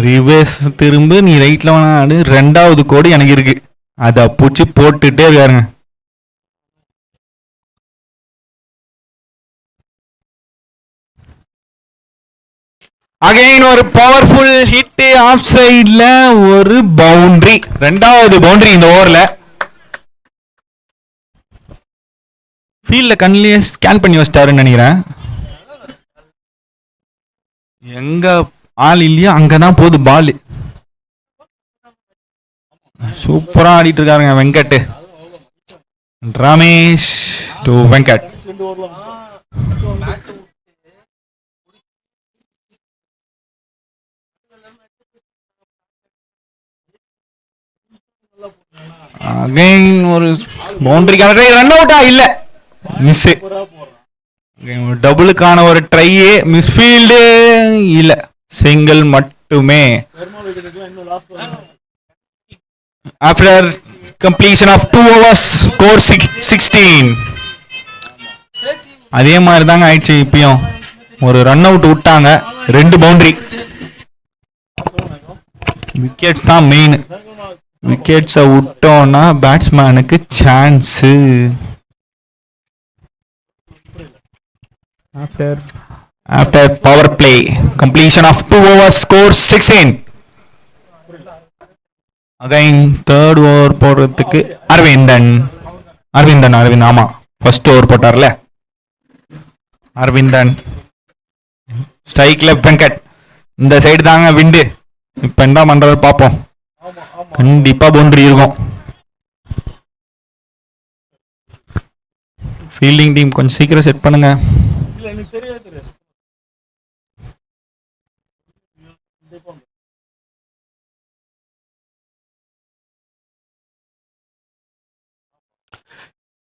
ரிவர்ஸ் திரும்ப நீ ரைட்ல வேணாடு. 2வது கோடி எனக்கு இருக்கு, அதை பூச்சி போட்டுட்டே இருக்காருங்க. அகைன் ஒரு பவர்ஃபுல் ஹிட். ஆஃப் சைட்ல ஒரு பவுண்டரி. 2வது பவுண்டரி இந்த ஓவர்ல. ஃபீல்ட்ல கண்ணிலேயே ஸ்கேன் பண்ணி வச்சிட்டாருன்னு நினைக்கிறேன். எங்க ஆள் இல்லையோ அங்கதான் போகுது பால். சூப்பரா ஆடிட்டு இருக்காருங்க வெங்கட். ரமேஷ் டு வெங்கட். அகைன் ஒரு பவுண்டரிக்கான ட்ரை. ரன் அவுட்டா இல்ல, மிஸ். டபுளுக்கான ஒரு ட்ரையே மிஸ்ஃபீல்டு இல்ல, சிங்கிள் மட்டுமே. After completion of 2 overs score 16. அதே மாதிரி தாங்க ஆயிடுச்சு. இப்பயும் ஒரு ரன் அவுட் விட்டாங்க, 2 பவுண்டரி. விக்கெட்ஸ் தான் மெயின். விக்கெட்ஸை விட்டோம்னா பேட்ஸ்மேனுக்கு chance. After power play, completion of 2 overs, score 16. Again, 3rd over போடுறதுக்கு அரவிந்தன். ஆமா, ஃபர்ஸ்ட் ஓவர் போட்டார்ல அரவிந்தன். ஸ்ட்ரைக்ல வெங்கட். இந்த சைடு தாங்க விண்டு. இப்ப என்ன பண்றது பார்ப்போம். கண்டிப்பா பவுண்டரி இருக்கும். ஃபீல்டிங் டீம் கொஞ்சம் சீக்கிரம் செட் பண்ணுங்க.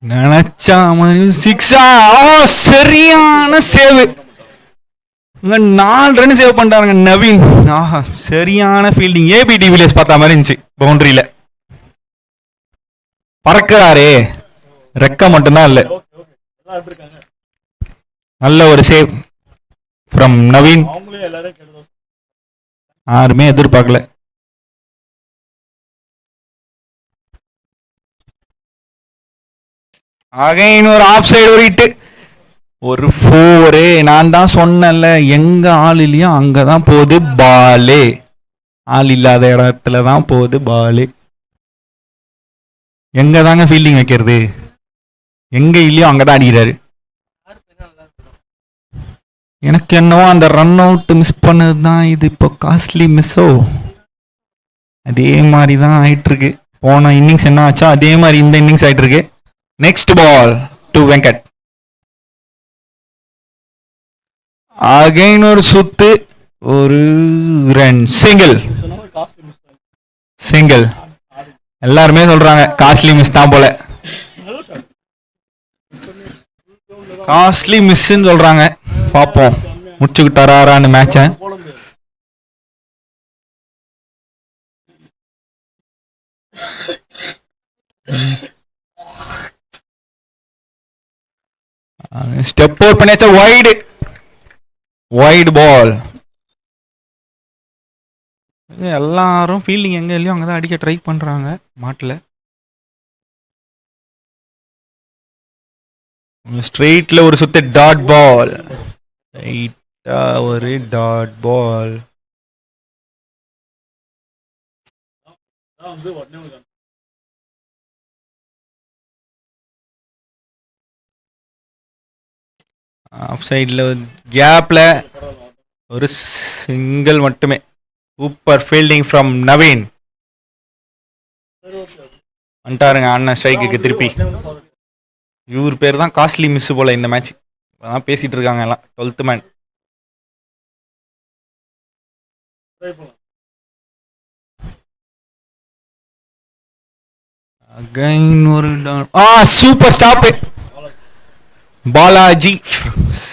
நினைச்சா மாதிரி 6. சரியான சேவ். 4 ரன் சேவ் பண்றாங்க நவீன். சரியான ஃபீல்டிங். ஏபி டிவிலியர்ஸ் பார்த்த மாதிரி இருந்துச்சு. பவுண்டரியில பறக்கிறாரே, ரெக்க மட்டும்தான் இல்ல. நல்ல ஒரு சேவ் ஃப்ரம் நவீன். யாருமே எதிர்பார்க்கல. அகைன் ஒரு ஆஃப் சைடு ஒரு ஹிட். ஒரு 4. நான் தான் சொன்னேன்ல, எங்க ஆள் இல்லையோ அங்கதான் போகுது பாலே. ஆள் இல்லாத இடத்துல தான் போகுது பாலே. எங்க தாங்க ஃபீல்டிங் வைக்கிறது? எங்க இல்லையோ அங்கதான் அடிக்கிறாரு. எனக்கு என்னவோ அந்த ரன் அவுட் மிஸ் பண்ணது தான் இது இப்போ காஸ்ட்லி மிஸ்ஸோ. அதே மாதிரி தான் ஆயிட்டு இருக்கு. போன இன்னிங்ஸ் என்ன ஆச்சோ அதே மாதிரி இந்த இன்னிங்ஸ் ஆயிட்டு இருக்கு. Next ball to Venkat. Again ஒரு சுத்து, ஒரு ரன், சிங்கிள். சிங்கிள். எல்லாருமே சொல்றாங்க காஸ்ட்லி மிஸ் தான் போல. காஸ்ட்லி மிஸ்ன்னு சொல்றாங்க. பாப்போம் முடிச்சுக்கிட்டாரான்னு மேட்ச. ஸ்டெப் அவுட் பண்ணியாச்சா. Wide, wide ball. எல்லாரும் ஃபீல்டிங் எங்க இல்லையோ அங்கதான் அடிக்க ட்ரை பண்றாங்க மாட்டில். ஸ்ட்ரெயிட்ல ஒரு சுத்து, டாட் பால். ஒரு டாட் பால். ஆஃப் சைடில் கேப்பில் ஒரு சிங்கிள் மட்டுமே. Super fielding from Naveen. வந்துட்டாருங்க அண்ணன் ஸ்ட்ரைக்குக்கு திருப்பி. இவர் பேர் தான் காஸ்ட்லி மிஸ் போல இந்த மேட்ச். அதான் பேசிட்டு இருக்காங்க எல்லாம். 12th man. அகைன் ஒரு சூப்பர் ஸ்டாப் பாலாஜி.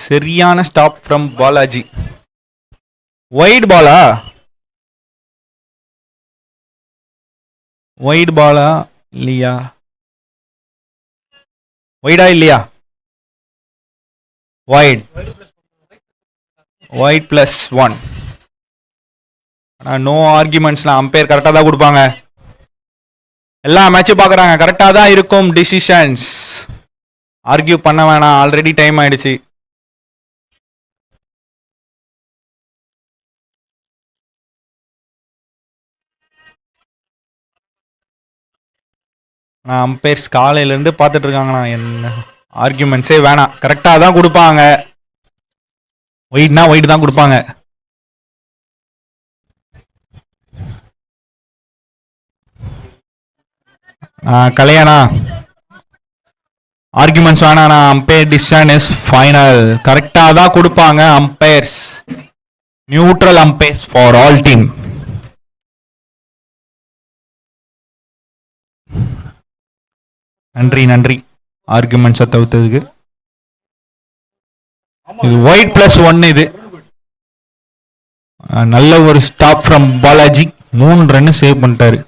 சரியான ஸ்டாப் ஃப்ரம் பாலாஜி. வைட் பாலா? வைட் பாலா இல்லையா? வைடா இல்லையா? வைட். வைட் +1. ஆனால் நோ ஆர்குமெண்ட்ஸ்லாம். அம்பையர் கரெக்டாக தான் கொடுப்பாங்க. எல்லா மேட்சும் பார்க்குறாங்க. கரெக்டாக தான் இருக்கும் டிசிஷன்ஸ். ஆர்கியூ பண்ண வேணாம். ஆல்ரெடி டைம் ஆயிடுச்சு. அம்பையர்ஸ் காலையிலேருந்து பார்த்துட்டு இருக்காங்கண்ணா. என்ன ஆர்கியூமெண்ட்ஸே வேணாம். கரெக்டாக தான் கொடுப்பாங்க. ஒயிட்னா ஒயிட் தான் கொடுப்பாங்க. கல்யாணா ஆர்குமெண்ட்ஸ் வேணாண்ணா. Umpire decision is final. கரெக்டாக தான் கொடுப்பாங்க umpires. Neutral umpires for all team. நன்றி நன்றி ஆர்குமெண்ட்ஸை தவிர்த்ததுக்கு. இது ஒயிட் +1. இது நல்ல ஒரு stop from Balaji. 3 run save பண்ணிட்டாரு.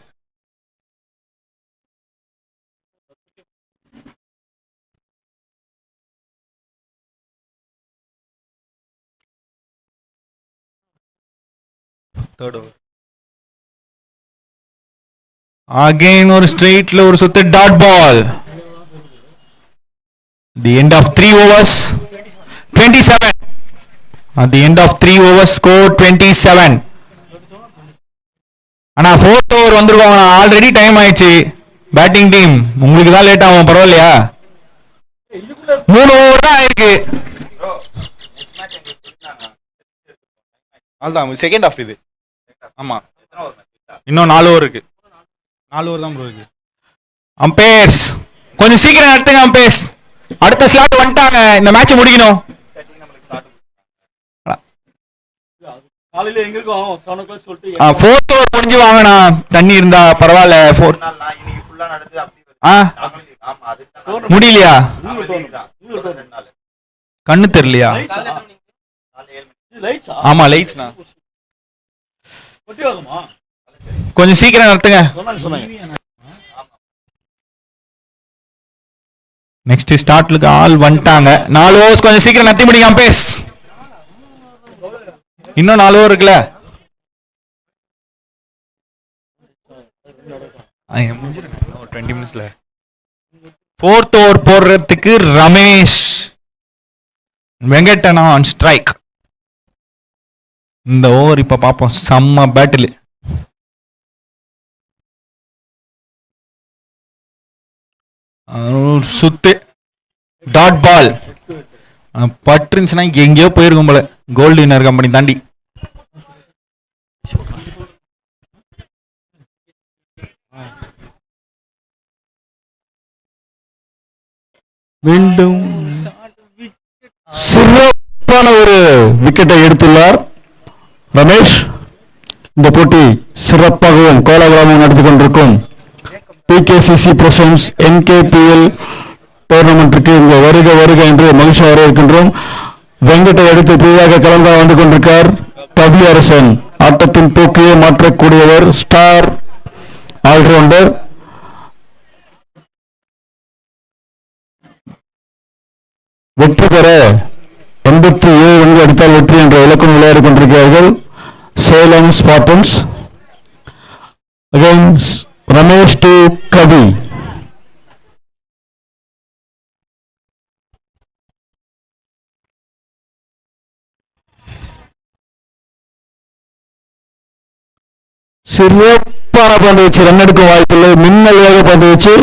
அகைன் ஒரு ஸ்ட்ரெயிட்ல ஒரு சுத்து dot ball. The end of 3 overs 27. At the end of 3 overs score 27. ஆனா 4th over வந்துருவாங்க. ஆல்ரெடி டைம் ஆயிடுச்சு. பேட்டிங் டீம் உங்களுக்கு தான் லேட் ஆகும். பரவாயில்லையா? 3 over தான் ஆயிருக்கு. அதுதான் செகண்ட் ஆஃப் இது. ஆமா இன்னும் 4 over இருக்கு. 4 over தான் ப்ரோ இருக்கு. அம்பையர்ஸ் கொஞ்சம் சீக்கிரம் நடத்துங்க. அம்பையர்ஸ் அடுத்த ஸ்லாட் வந்துட்டாங்க. இந்த மேட்ச் முடிக்கணும். ஃபோர்த் ஓவர் முடிஞ்சு வாங்கண்ணா. தண்ணி இருந்தா பரவாயில்ல. முடியலையா? கண்ணு தெரியலையா? ஆமா லைட்ஸ்ண்ணா. கொஞ்சம் சீக்கிரம் நடத்துங்க. நெக்ஸ்ட் ஸ்டார்ட்லுக்கு ஆள் வந்துட்டாங்க. 4 overs கொஞ்சம் சீக்கிரம் நடத்தி முடிங்க அம்பையர்ஸ். இன்னும் 4 over இருக்குல்ல. ஒரு 20 minutesல 4th over போடுறதுக்கு ரமேஷ் வெங்கடனா ஆன் ஸ்ட்ரைக். இந்த ஓவர் இப்ப பார்ப்போம். செம்ம பேட்டில். சுத்து டாட் பால் பட்டுருந்துச்சுன்னா எங்கேயோ போயிருக்கும் போல. கோல்டு வின்னர் கம்பெனி தாண்டி. மீண்டும் சிறப்பான ஒரு விக்கெட்டை எடுத்துள்ளார் ரமேஷ். இந்த போட்டி சிறப்பாகவும் கோலாகலமாகவும் நடத்தி கொண்டிருக்கும் PKCC பிரசன்ஸ் NKPL டோர்னமெண்ட்டுக்கு இங்க வருக வருக என்று மகிழ்ச்சி வரவேற்கின்றோம். வெங்கட்டை அடுத்து புதிதாக கலந்து வந்து கொண்டிருக்கார் W அரசன். ஆட்டத்தின் போக்கையே மாற்றக்கூடியவர். Star allrounder. வெற்றி பெற 87 ரன்கள் அடித்தால் வெற்றி என்ற இலக்கம் விளையாடி கொண்டிருக்கிறார்கள் Salem Spartans. Against Ramesh to Kavi. சிறப்பான பந்து வச்சு ரன் எடுக்கும் வாய்ப்பில்லை. மின்னல் வேக பந்து வச்சு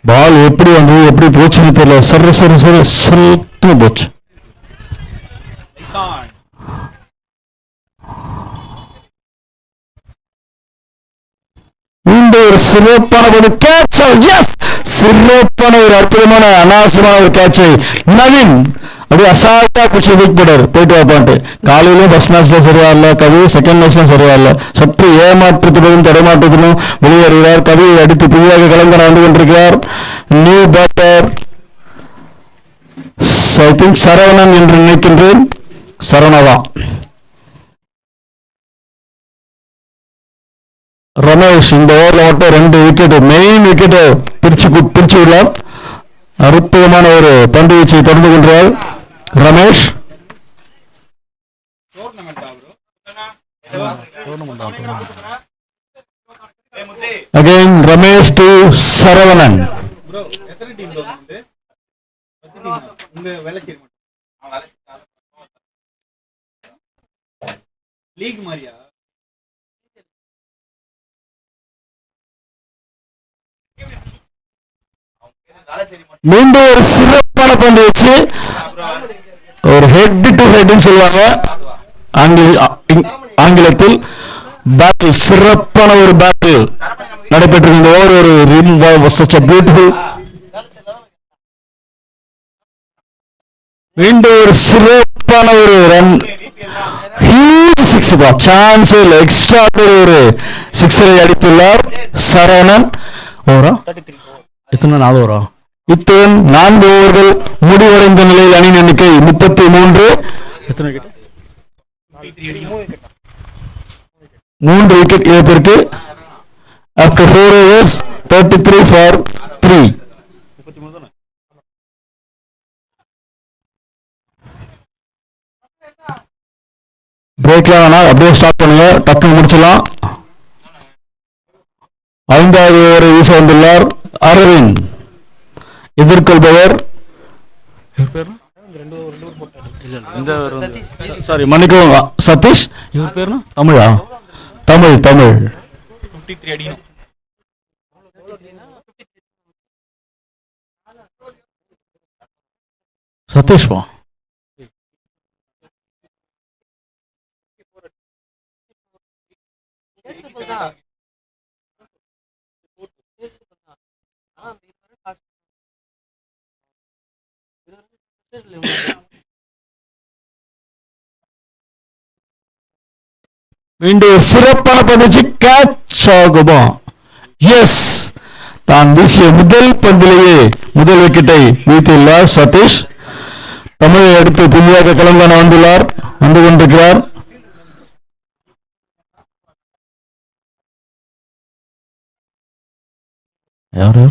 பால் எப்படி வந்தது எப்படி போச்சுன்னு தெரியல. சர்ன்னு போச்சு. மீண்டும் ஒரு சிறப்பான ஒரு கேட்ச். எஸ், சிறப்பான ஒரு அற்புதமான அனாவசியமான ஒரு கேட்சை நவீன் அப்படியே அசால்ட்டா பிடிச்சி போயிட்டு வாப்பான்ட்டு. காலையிலும் ஃபர்ஸ்ட் மேட்ச்ல சரியா இல்ல கவி, செகண்ட் மேட்ச்ல சரியா இல்ல. சற்று ஏமாற்றத்துடனும் தடமாற்றத்துடனும் வெளியேறுகிறார். கவியை அடித்து புதிதாக கலங்கர வந்து கொண்டிருக்கிறார். New batter I think Saravanan என்று நினைக்கின்றேன். சரவணா ரமேஷ் இந்த ஓவரில் மட்டும் 2 விக்கெட், மெயின் விக்கெட்டை பிரிச்சு விடலாம். அற்புதமான ஒரு பந்து வீச்சை தொடர்ந்து கொண்டார் ரமேஷ். Again Ramesh to Saravanan. மீண்டும் ஒரு சிறப்பான பந்து வச்சு ஒரு ஹெட் டு ஹெட் சொல்லுவாங்க ஆங்கிலத்தில். பேட்டில் சிறப்பான ஒரு பேட்டில் நடைபெற்றிருந்த ஒரு ரிம் such a beautiful. மீண்டும் ஒரு சிறப்பான ஒரு ரன், ஹியூஜ் சிக்ஸ், சான்ஸ் இல்லை, எக்ஸ்ட்ரா ஒரு சிக்ஸரை அடித்துள்ளார் சரவணன். ஓவரா எத்தனை 4 ஓவரா? இத்துடன் 4 ஓவர்கள் முடிவடைந்த நிலையில் அணி எண்ணிக்கை 33. எத்தனை விக்கெட்? 3 விக்கெட் இழப்பிற்கு. After 4 overs 33 for 3. பிரேக்லாம் வேணா, அப்படியே ஸ்டார்ட் பண்ணுங்க, டக்குன்னு முடிச்சிடலாம். 5வது ஓவரை வீச வந்துள்ளார் அரவிந்த். எதிர்கொள்பவர் சாரி மன்னிக்கவும் சதீஷ். இவர் பேர் தமிழா? தமிழ். சதீஷ் பா. மீண்டும் சிறப்பான பந்துச்சு கேட்ச் ஆகுமா? எஸ், தான் வீசிய முதல் பந்திலேயே முதல் விக்கெட்டை வீழ்த்தியுள்ளார் சதீஷ். தமிழை அடுத்து புதியாக கிளம்பான வந்து கொண்டிருக்கிறார். யார்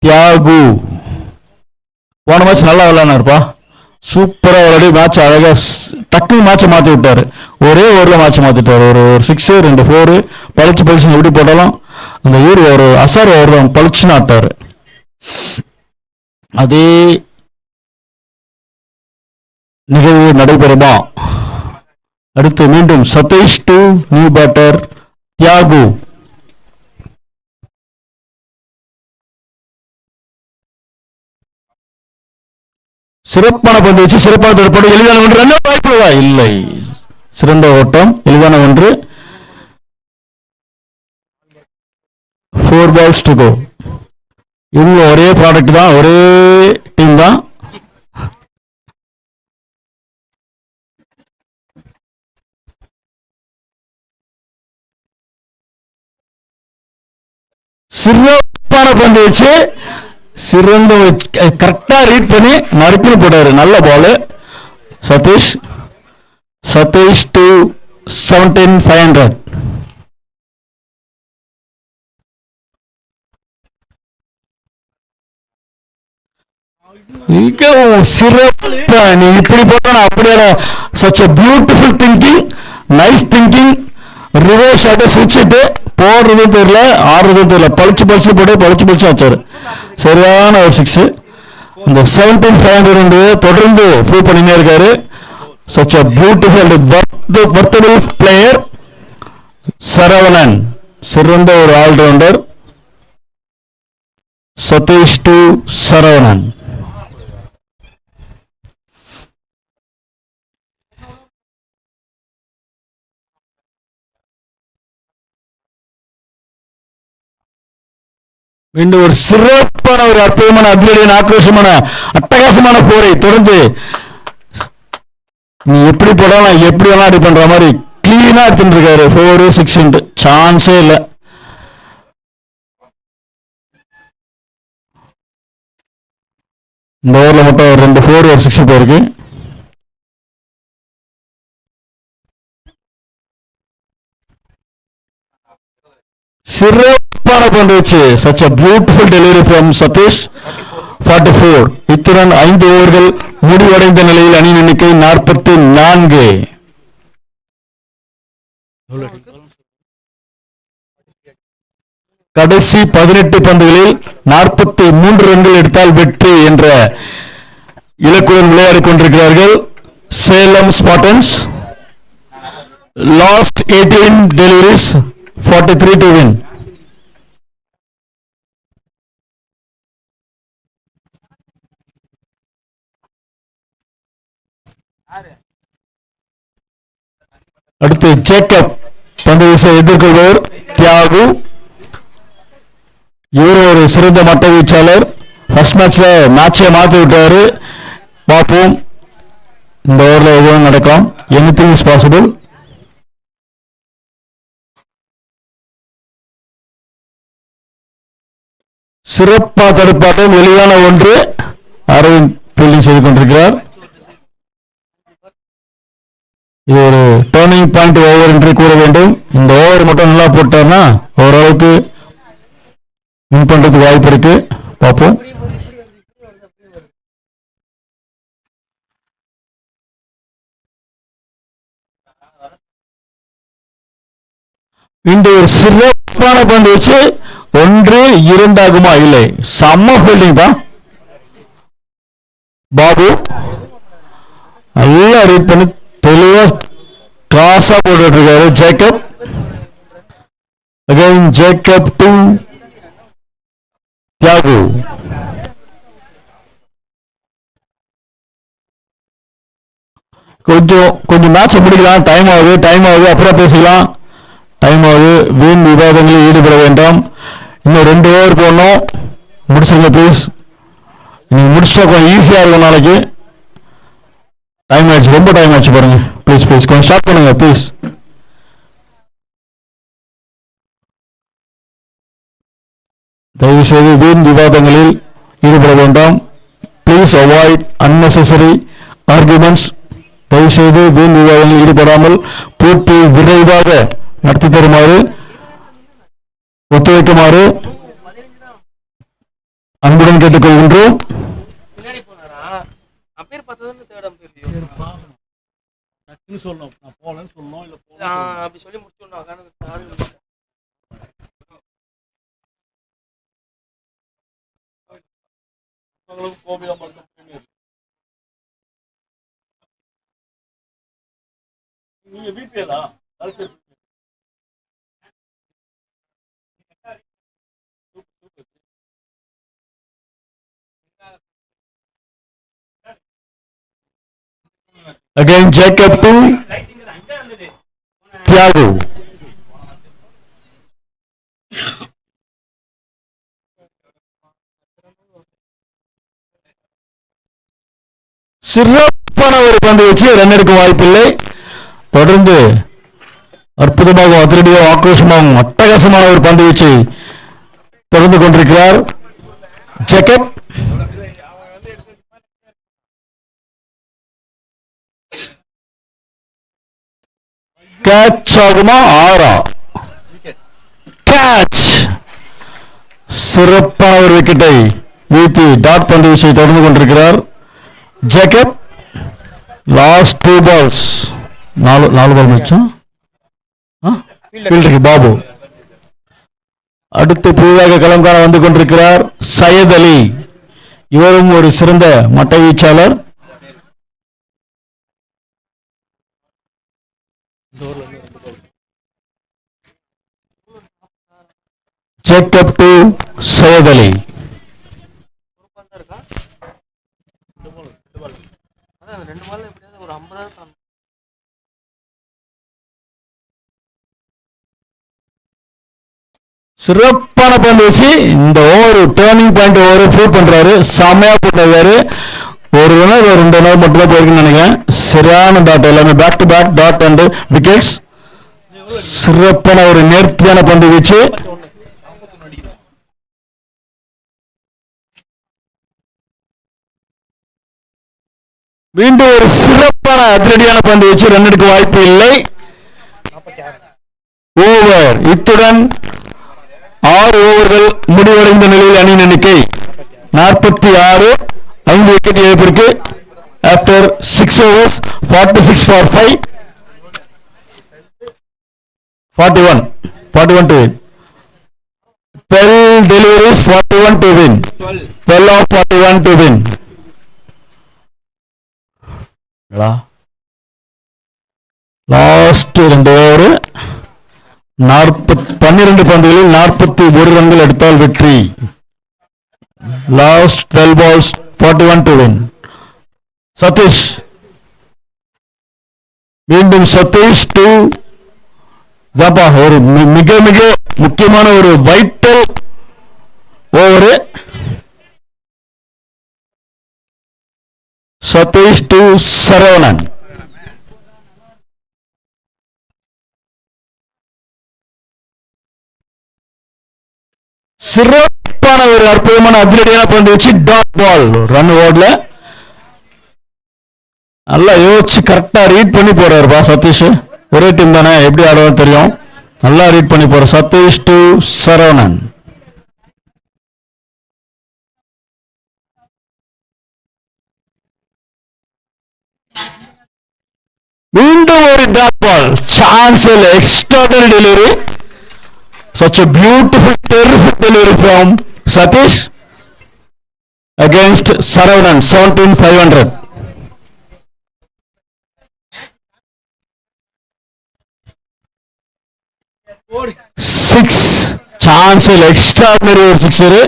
தியாகு. போன மேட்ச் நல்லா விளையாடுப்பா, சூப்பரா விளையாடி மேட்ச் அழகா டக்குனு மேட்சை மாத்தி விட்டாரு. ஒரே ஓவர்ல மேட்சை மாத்திட்டாரு. ஒரு 6 2 4 பளிச்சு எப்படி போட்டாலும் அந்த ஒரு அசார் ஓவர் தான் பளிச்சுன்னு ஆட்டாரு. அதே நிகழ்வு நடைபெறுமா? அடுத்து மீண்டும் Satish to new batter Thiyagu. சிறப்பான பந்து வச்சு சிறப்பான தடுப்பாடு. எளிதான ஒன்று, நல்ல வாய்ப்பு இல்லை, சிறந்த ஓட்டம், எளிதான ஒன்று. 4 balls to go. இவங்க ஒரே ப்ராடக்ட் தான், ஒரே டீம் தான். சிறப்பான பந்து வச்சு சிறந்த கரெக்டா ரீட் பண்ணி மறுப்பில் போட்டாரு. நல்ல பால் சதீஷ் டு 17,500. சிறப்பா நீ இப்படி போட்டா அப்படியே such a beautiful thinking, nice thinking, reverse ஷாட்டை சுவிட்சிட்டு போடுறதும் தெரியல, ஆடுறதும் தெரியல. பளிச்சு பளிச்சு போட்டு பளிச்சு பளிச்சு வச்சாரு. சரியான ஒரு 6. இந்த 17,500 தொடர்ந்து ப்ரூவ் பண்ணினே இருக்காரு. such a beautiful and worthable player Saravanan. சிறந்த ஒரு ஆல்ரவுண்டர் சதீஷ் டு சரவணன். மீண்டும் ஒரு சிறப்பான ஒரு அற்புதமான அதிரடியான ஆக்ரோஷமான அட்டகாசமான போரை தொடர்ந்து நீ எப்படி போடாலும் எப்படி வேணா அடி பண்ற மாதிரி கிளீனா எடுத்துட்டு இருக்காரு. 4, 6 சான்ஸே இல்ல. இந்த ஓவர்ல மட்டும் ஒரு 2 4 ஒரு 6 போயிருக்கு. சிறப்பான பந்து வச்சு such a beautiful delivery from Satish. 44. இத்துடன் 5 ஓவர்கள் முடிவடைந்த நிலையில் அணி எண்ணிக்கை 44. கடைசி 18 பந்துகளில் 43 ரன்கள் எடுத்தால் வெற்றி என்ற இலக்குடன் விளையாடிக் கொண்டிருக்கிறார்கள் Salem Spartans. Last 18 deliveries 43 to win. அடுத்து ஜேக்கப் பந்து வீச எதிர்கொள்வர் தியாகு. இவர் ஒரு சிறந்த மட்ட வீச்சாளர். ஃபர்ஸ்ட் மேட்ச்ல மேட்சை மாற்றி விட்டாரு. பார்ப்போம் இந்த ஓவரில் எதுவும் நடக்கலாம். Anything is possible. சிறப்பா தடுப்பாட்டம் எளிதான ஒன்று. அரவிந்த் ஃபீல்டிங் செய்து கொண்டிருக்கிறார். இது ஒரு டர்னிங் பாயிண்ட் ஓவர் என்று கூற வேண்டும். இந்த ஓவர் மட்டும் நல்லா போட்டார்னா ஓரளவுக்கு வின் பண்றதுக்கு வாய்ப்பு இருக்கு. பார்ப்போம். இன்று ஒரு சிறப்பான பந்து வச்சு 1, 2 ஆகுமா? இல்லை, செம்ம ஃபீல்டிங் தான். பாபு நல்லா ரீட் பண்ணி தெளிவா கிராஸா போட்டு இருக்காரு. Jacob again Jacob to Thiyagu. கொஞ்சம் மேட்ச் முடிக்கலாம். டைம் ஆகுது அப்புறம் பேசிக்கலாம். டைம் ஆகுது. வீண் விவாதங்களில் ஈடுபட வேண்டாம். இன்னும் 2 ஓவர் போடணும். முடிச்சிருங்க ப்ளீஸ். நீங்க முடிச்சிட்டா கொஞ்சம் ஈஸியா இருக்கும் நாளைக்கு. டைம் ஆயிடுச்சு, ரொம்ப டைம் ஆயிடுச்சு பாருங்க. ப்ளீஸ் கொஞ்சம் ஸ்டார்ட் பண்ணுங்க ப்ளீஸ். தயவு செய்து வீண் விவாதங்களில் ஈடுபட வேண்டாம். Please avoid unnecessary arguments. தயவு செய்து வீண் விவாதங்களில் ஈடுபடாமல் போட்டி விரைவாக நடத்தி தருமாறு ஒத்துழைக்குமாறு அன்புடன் கேட்டுக்கொள்கின்றோம். நீங்க வீட்லயா again Jacob to Thiago. சிறப்பான ஒரு பந்து வச்சு ரன் எடுக்க வாய்ப்பில்லை. தொடர்ந்து அற்புதமாகவும் அதிரடியாகவும் ஆக்ரோஷமாகவும் அட்டகாசமான ஒரு பந்து வீச்சை தொடர்ந்து கொண்டிருக்கிறார் ஜேக்கப். கேட்ச் ஆகுமா? 6 கேட்ச். சிறப்பான ஒரு விக்கெட்டை வீழ்த்தி டாட் பந்து வீச்சை தொடர்ந்து கொண்டிருக்கிறார் ஜேக்கப். லாஸ்ட் 2 balls 4 பால் மிச்சம். பாபு அடுத்து புதிதாக களம் காண வந்து கொண்டிருக்கிறார் சையத் அலி. இவரும் ஒரு சிறந்த மட்டை வீச்சாளர். Jacob to Syed Ali. சிறப்பான பந்து வச்சு இந்த over turning point over prove பண்றாரு. செமையா போட்டாரு. ஒரு ரன்னர் ஒரு 2 ரன்னர் மட்டும் தான் போயிருக்குன்னு நினைக்கிறேன். சரியான டாட், எல்லாமே back to back dot and wickets. சிறப்பான ஒரு நேர்த்தியான பந்து வீச்சு. மீண்டும் ஒரு சிறப்பான அதிரடியான பந்து வச்சு ரன் எடுக்க வாய்ப்பு இல்லை. ஓவர். இத்துடன் 6 ஓவர்கள் முடிவடைந்த நிலையில் அணியின் எண்ணிக்கை 46. 5 விக்கெட் இழப்பிற்கு after 6 overs 46 for 5. 41 to win. 12 deliveries, 41 to win. 12 of 41 to win. Last 2 over 12 பந்துகளில் 41 ரன்கள் எடுத்தால் வெற்றி. Last 12 balls 41 to win. Satish. மீண்டும் சதீஷ் டு ஜப்பா. ஒரு மிக மிக முக்கியமான ஒரு vital over. Satish to Saravanan. சிறப்பான ஒரு அற்புதமான அதிரடியான பந்து வச்சு டாட் பால். ரன் ஓடல. நல்லா யோசிச்சு கரெக்டா ரீட் பண்ணி போறாருப்பா சதீஷ். ஒரே டீம் தானே, எப்படி ஆடுவான்னு தெரியும். நல்லா ரீட் பண்ணி போற சதீஷ் டு சரவணன். மீண்டும் ஒரு டாட் பால். சான்ஸ் இல்ல. Extraordinary delivery. Such a beautiful, terrific delivery from Satish against Saravanan. 17,500. 6 chance, extraordinary over 6.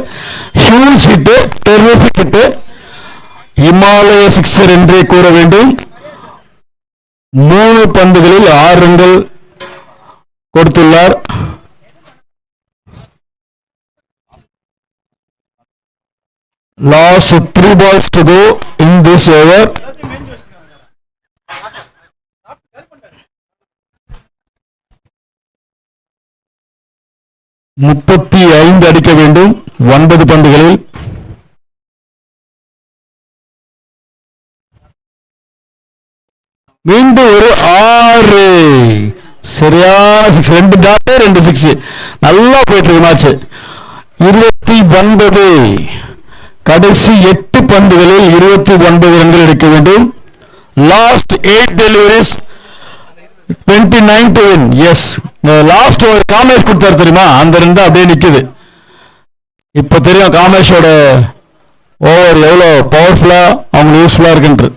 Huge hit, terrific hit. Himalaya 6 என்றே கூற வேண்டும். 3 பந்துகளில் 6 ரன்கள் கொடுத்துள்ளார். Last 3 balls to go in this over. முப்பத்தி 5 அடிக்க வேண்டும் 9 பந்துகளில். மீண்டும் ஒரு 6. சரியான 6. 2 டாட் 2 6. நல்லா போயிட்டு இருக்கு மேட்ச். 29. கடைசி 8 பந்துகளில் 29 ரன்கள் எடுக்க வேண்டும். Last 8 deliveries 29 to win. Yes, last ஒரு காமேஷ் கொடுத்தாரு தெரியுமா, அந்த ரன் அப்படியே நிக்குது. இப்ப தெரியும் காமேஷோட ஓவர் எவ்வளவு பவர்ஃபுல்லா அவங்க யூஸ்ஃபுல்லா இருக்குன்று.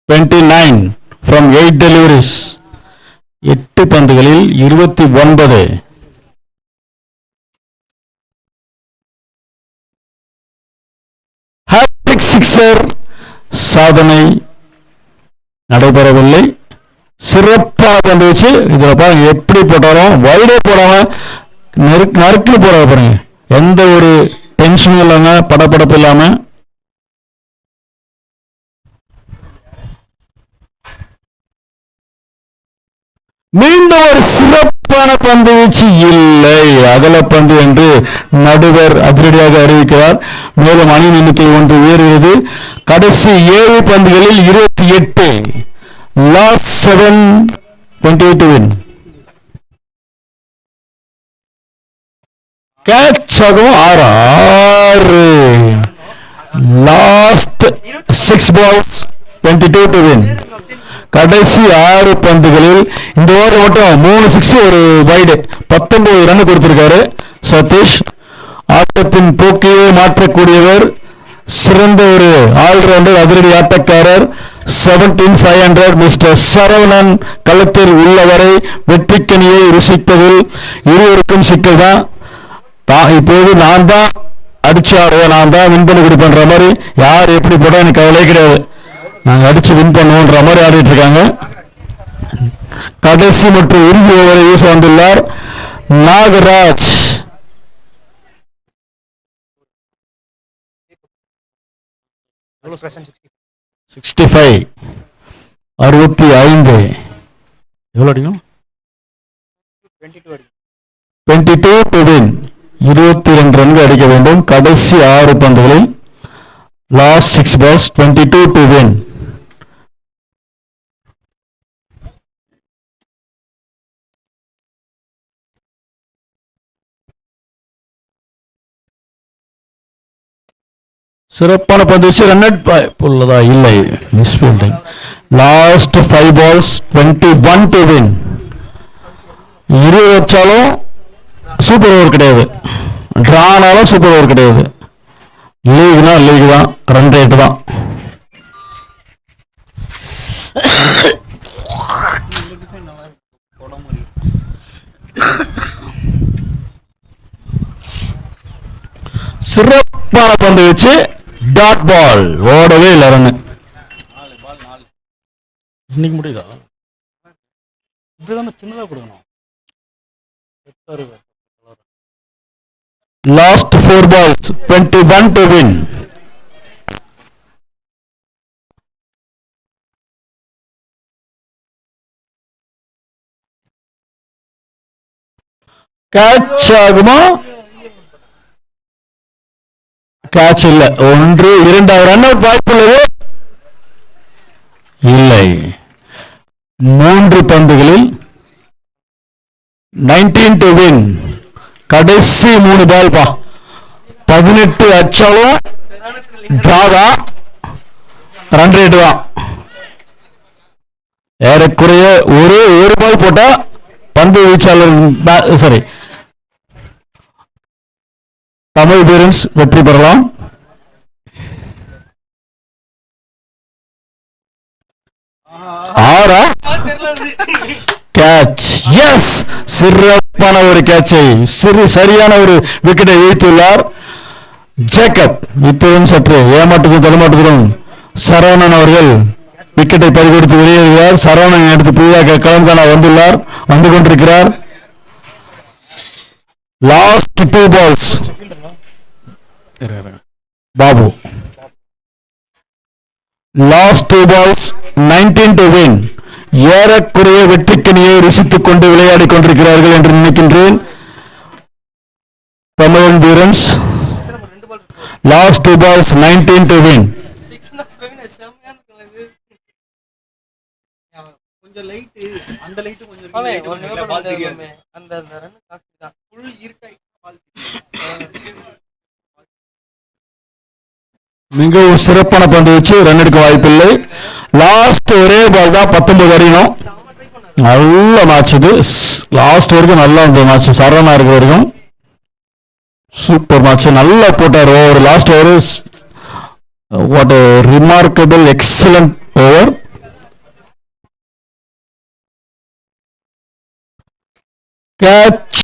29 from 8 deliveries. 8 பந்துகளில் 29. ஹாட்ரிக் சிக்ஸர் சாதனை நடைபெறவில்லை. சிறப்பாக பந்து வச்சு இதுல பாருங்க எப்படி போட்டாலும் வைடே போடாம நறுக்கி போறாரு பாருங்க. எந்த ஒரு டென்ஷனும் இல்லாம படப்படப்பு இல்லாம. மீண்டும் ஒரு சிறப்பான பந்து வீச்சு இல்லை, அகலப்பந்து என்று நடுவர் அதிரடியாக அறிவிக்கிறார். மேலும் அணியின் எண்ணிக்கை 1 உயர்கிறது. கடைசி 7 பந்துகளில் 28. Last 7 28 to win. கேட்ச் ஆகும் 6. Last 6 balls 22 to win. கடைசி 6 பந்துகளில் இந்த ஓவர் மட்டும் 3 சிக்ஸ் ஒரு வைடு 19 ரன் கொடுத்திருக்காரு சதீஷ். ஆட்டத்தின் போக்கையே மாற்றக்கூடியவர், சிறந்த ஒரு ஆல்ரவுண்டர், அதிரடி ஆட்டக்காரர். 17,500 மிஸ்டர் சரவணன் களத்தில் உள்ளவரை வெற்றிக்கனியை ருசிப்பதில் இருவருக்கும் சிக்கல் தான். இப்போது நான் தான் அடிச்சு ஆடுவேன், நான் தான் வின் பண்ணி கொடுப்பேன்ற மாதிரி யார் எப்படி போட்டா எனக்கு கவலையே கிடையாது, நாங்கள் அடிச்சு வின் பண்ணுவோன்ற மாதிரி ஆடிட்டு இருக்காங்க. கடைசி மற்றும் இறுதி ஓவரை வீச வந்துள்ளார் நாகராஜ். $65 65 எவ்வளோ அடிக்கும்? 22 டு வின். 22 ரன்கள் அடிக்க வேண்டும் கடைசி 6 பந்துகளில். Last 6 balls 22 to win. சிறப்பான பந்து வச்சு ரன் அவுட் உள்ளதா? இல்லை, miss fielding. Last 5 balls 21 to win. 20 வச்சாலும் சூப்பர் ஓவர் கிடையாது, டிரானாலும் சூப்பர் ஓவர் கிடையாது. லீக்னா லீக் தான், ரன் ரேட் தான். சிறப்பான பந்து வச்சு டாட் பால், ஓடவே இல்லை ரன். இன்னைக்கு முடியுதா? இப்படிதான் சின்னதாக கொடுக்கணும். Last 4 balls 21 to win. Catch ஆகுமா? கேட்ச் இல்ல. 1 2 ரன் அவுட் வாய்ப்புள்ளது இல்லை. 3 பந்துகளில் 19 டு வின். கடைசி 3 பால் பா, 18 அச்சாலும் டிராவா, ரன் ரேட் தான். ஏறக்குறைய ஒரு பால் போட்டா பந்து வீச்சாளர் சாரி தமிழ் வீரன்ஸ் வெற்றி பெறலாம். ஆறா கேட்ச், எஸ், சிறப்பான ஒரு கேட்சை, சரியான ஒரு விக்கெட்டை வீழ்த்தியுள்ளார் ஜேக்கப். இத்துடன் சற்று ஏமாற்றத்தும் தடுமாற்றத்துடன் சரவணன் அவர்கள் விக்கெட்டை பறிகொடுத்து வெளியேறுகிறார். சரவணன் எடுத்து புதிதாக களம் காண வந்து கொண்டிருக்கிறார். Last 2 balls Babu. Last 2 balls 19 to win. ஏறக்குறைய வெற்றிக்கனியை ருசித்துக் கொண்டு விளையாடி கொண்டிருக்கிறார்கள் என்று நினைக்கின்றேன் Tamilan Veerans. Last 2 balls 19 to win. கொஞ்சம் லைட், அந்த லைட் கொஞ்சம் அந்த ரன் காசு தான் ஃபுல் இருக்காய். மிகவும் சிறப்பான பந்து வச்சு ரன் எடுக்க வாய்ப்பில்லை. லாஸ்ட் ஒரே பால் தான் 19 அடிக்கணும். நல்ல மேட்ச் இது, லாஸ்ட் வரைக்கும் நல்லா இருந்த மேட்ச். சரவணா இருக்க வரைக்கும் சூப்பர் மேட்ச், நல்லா போட்டார் over. Last over what a remarkable excellent over. Catch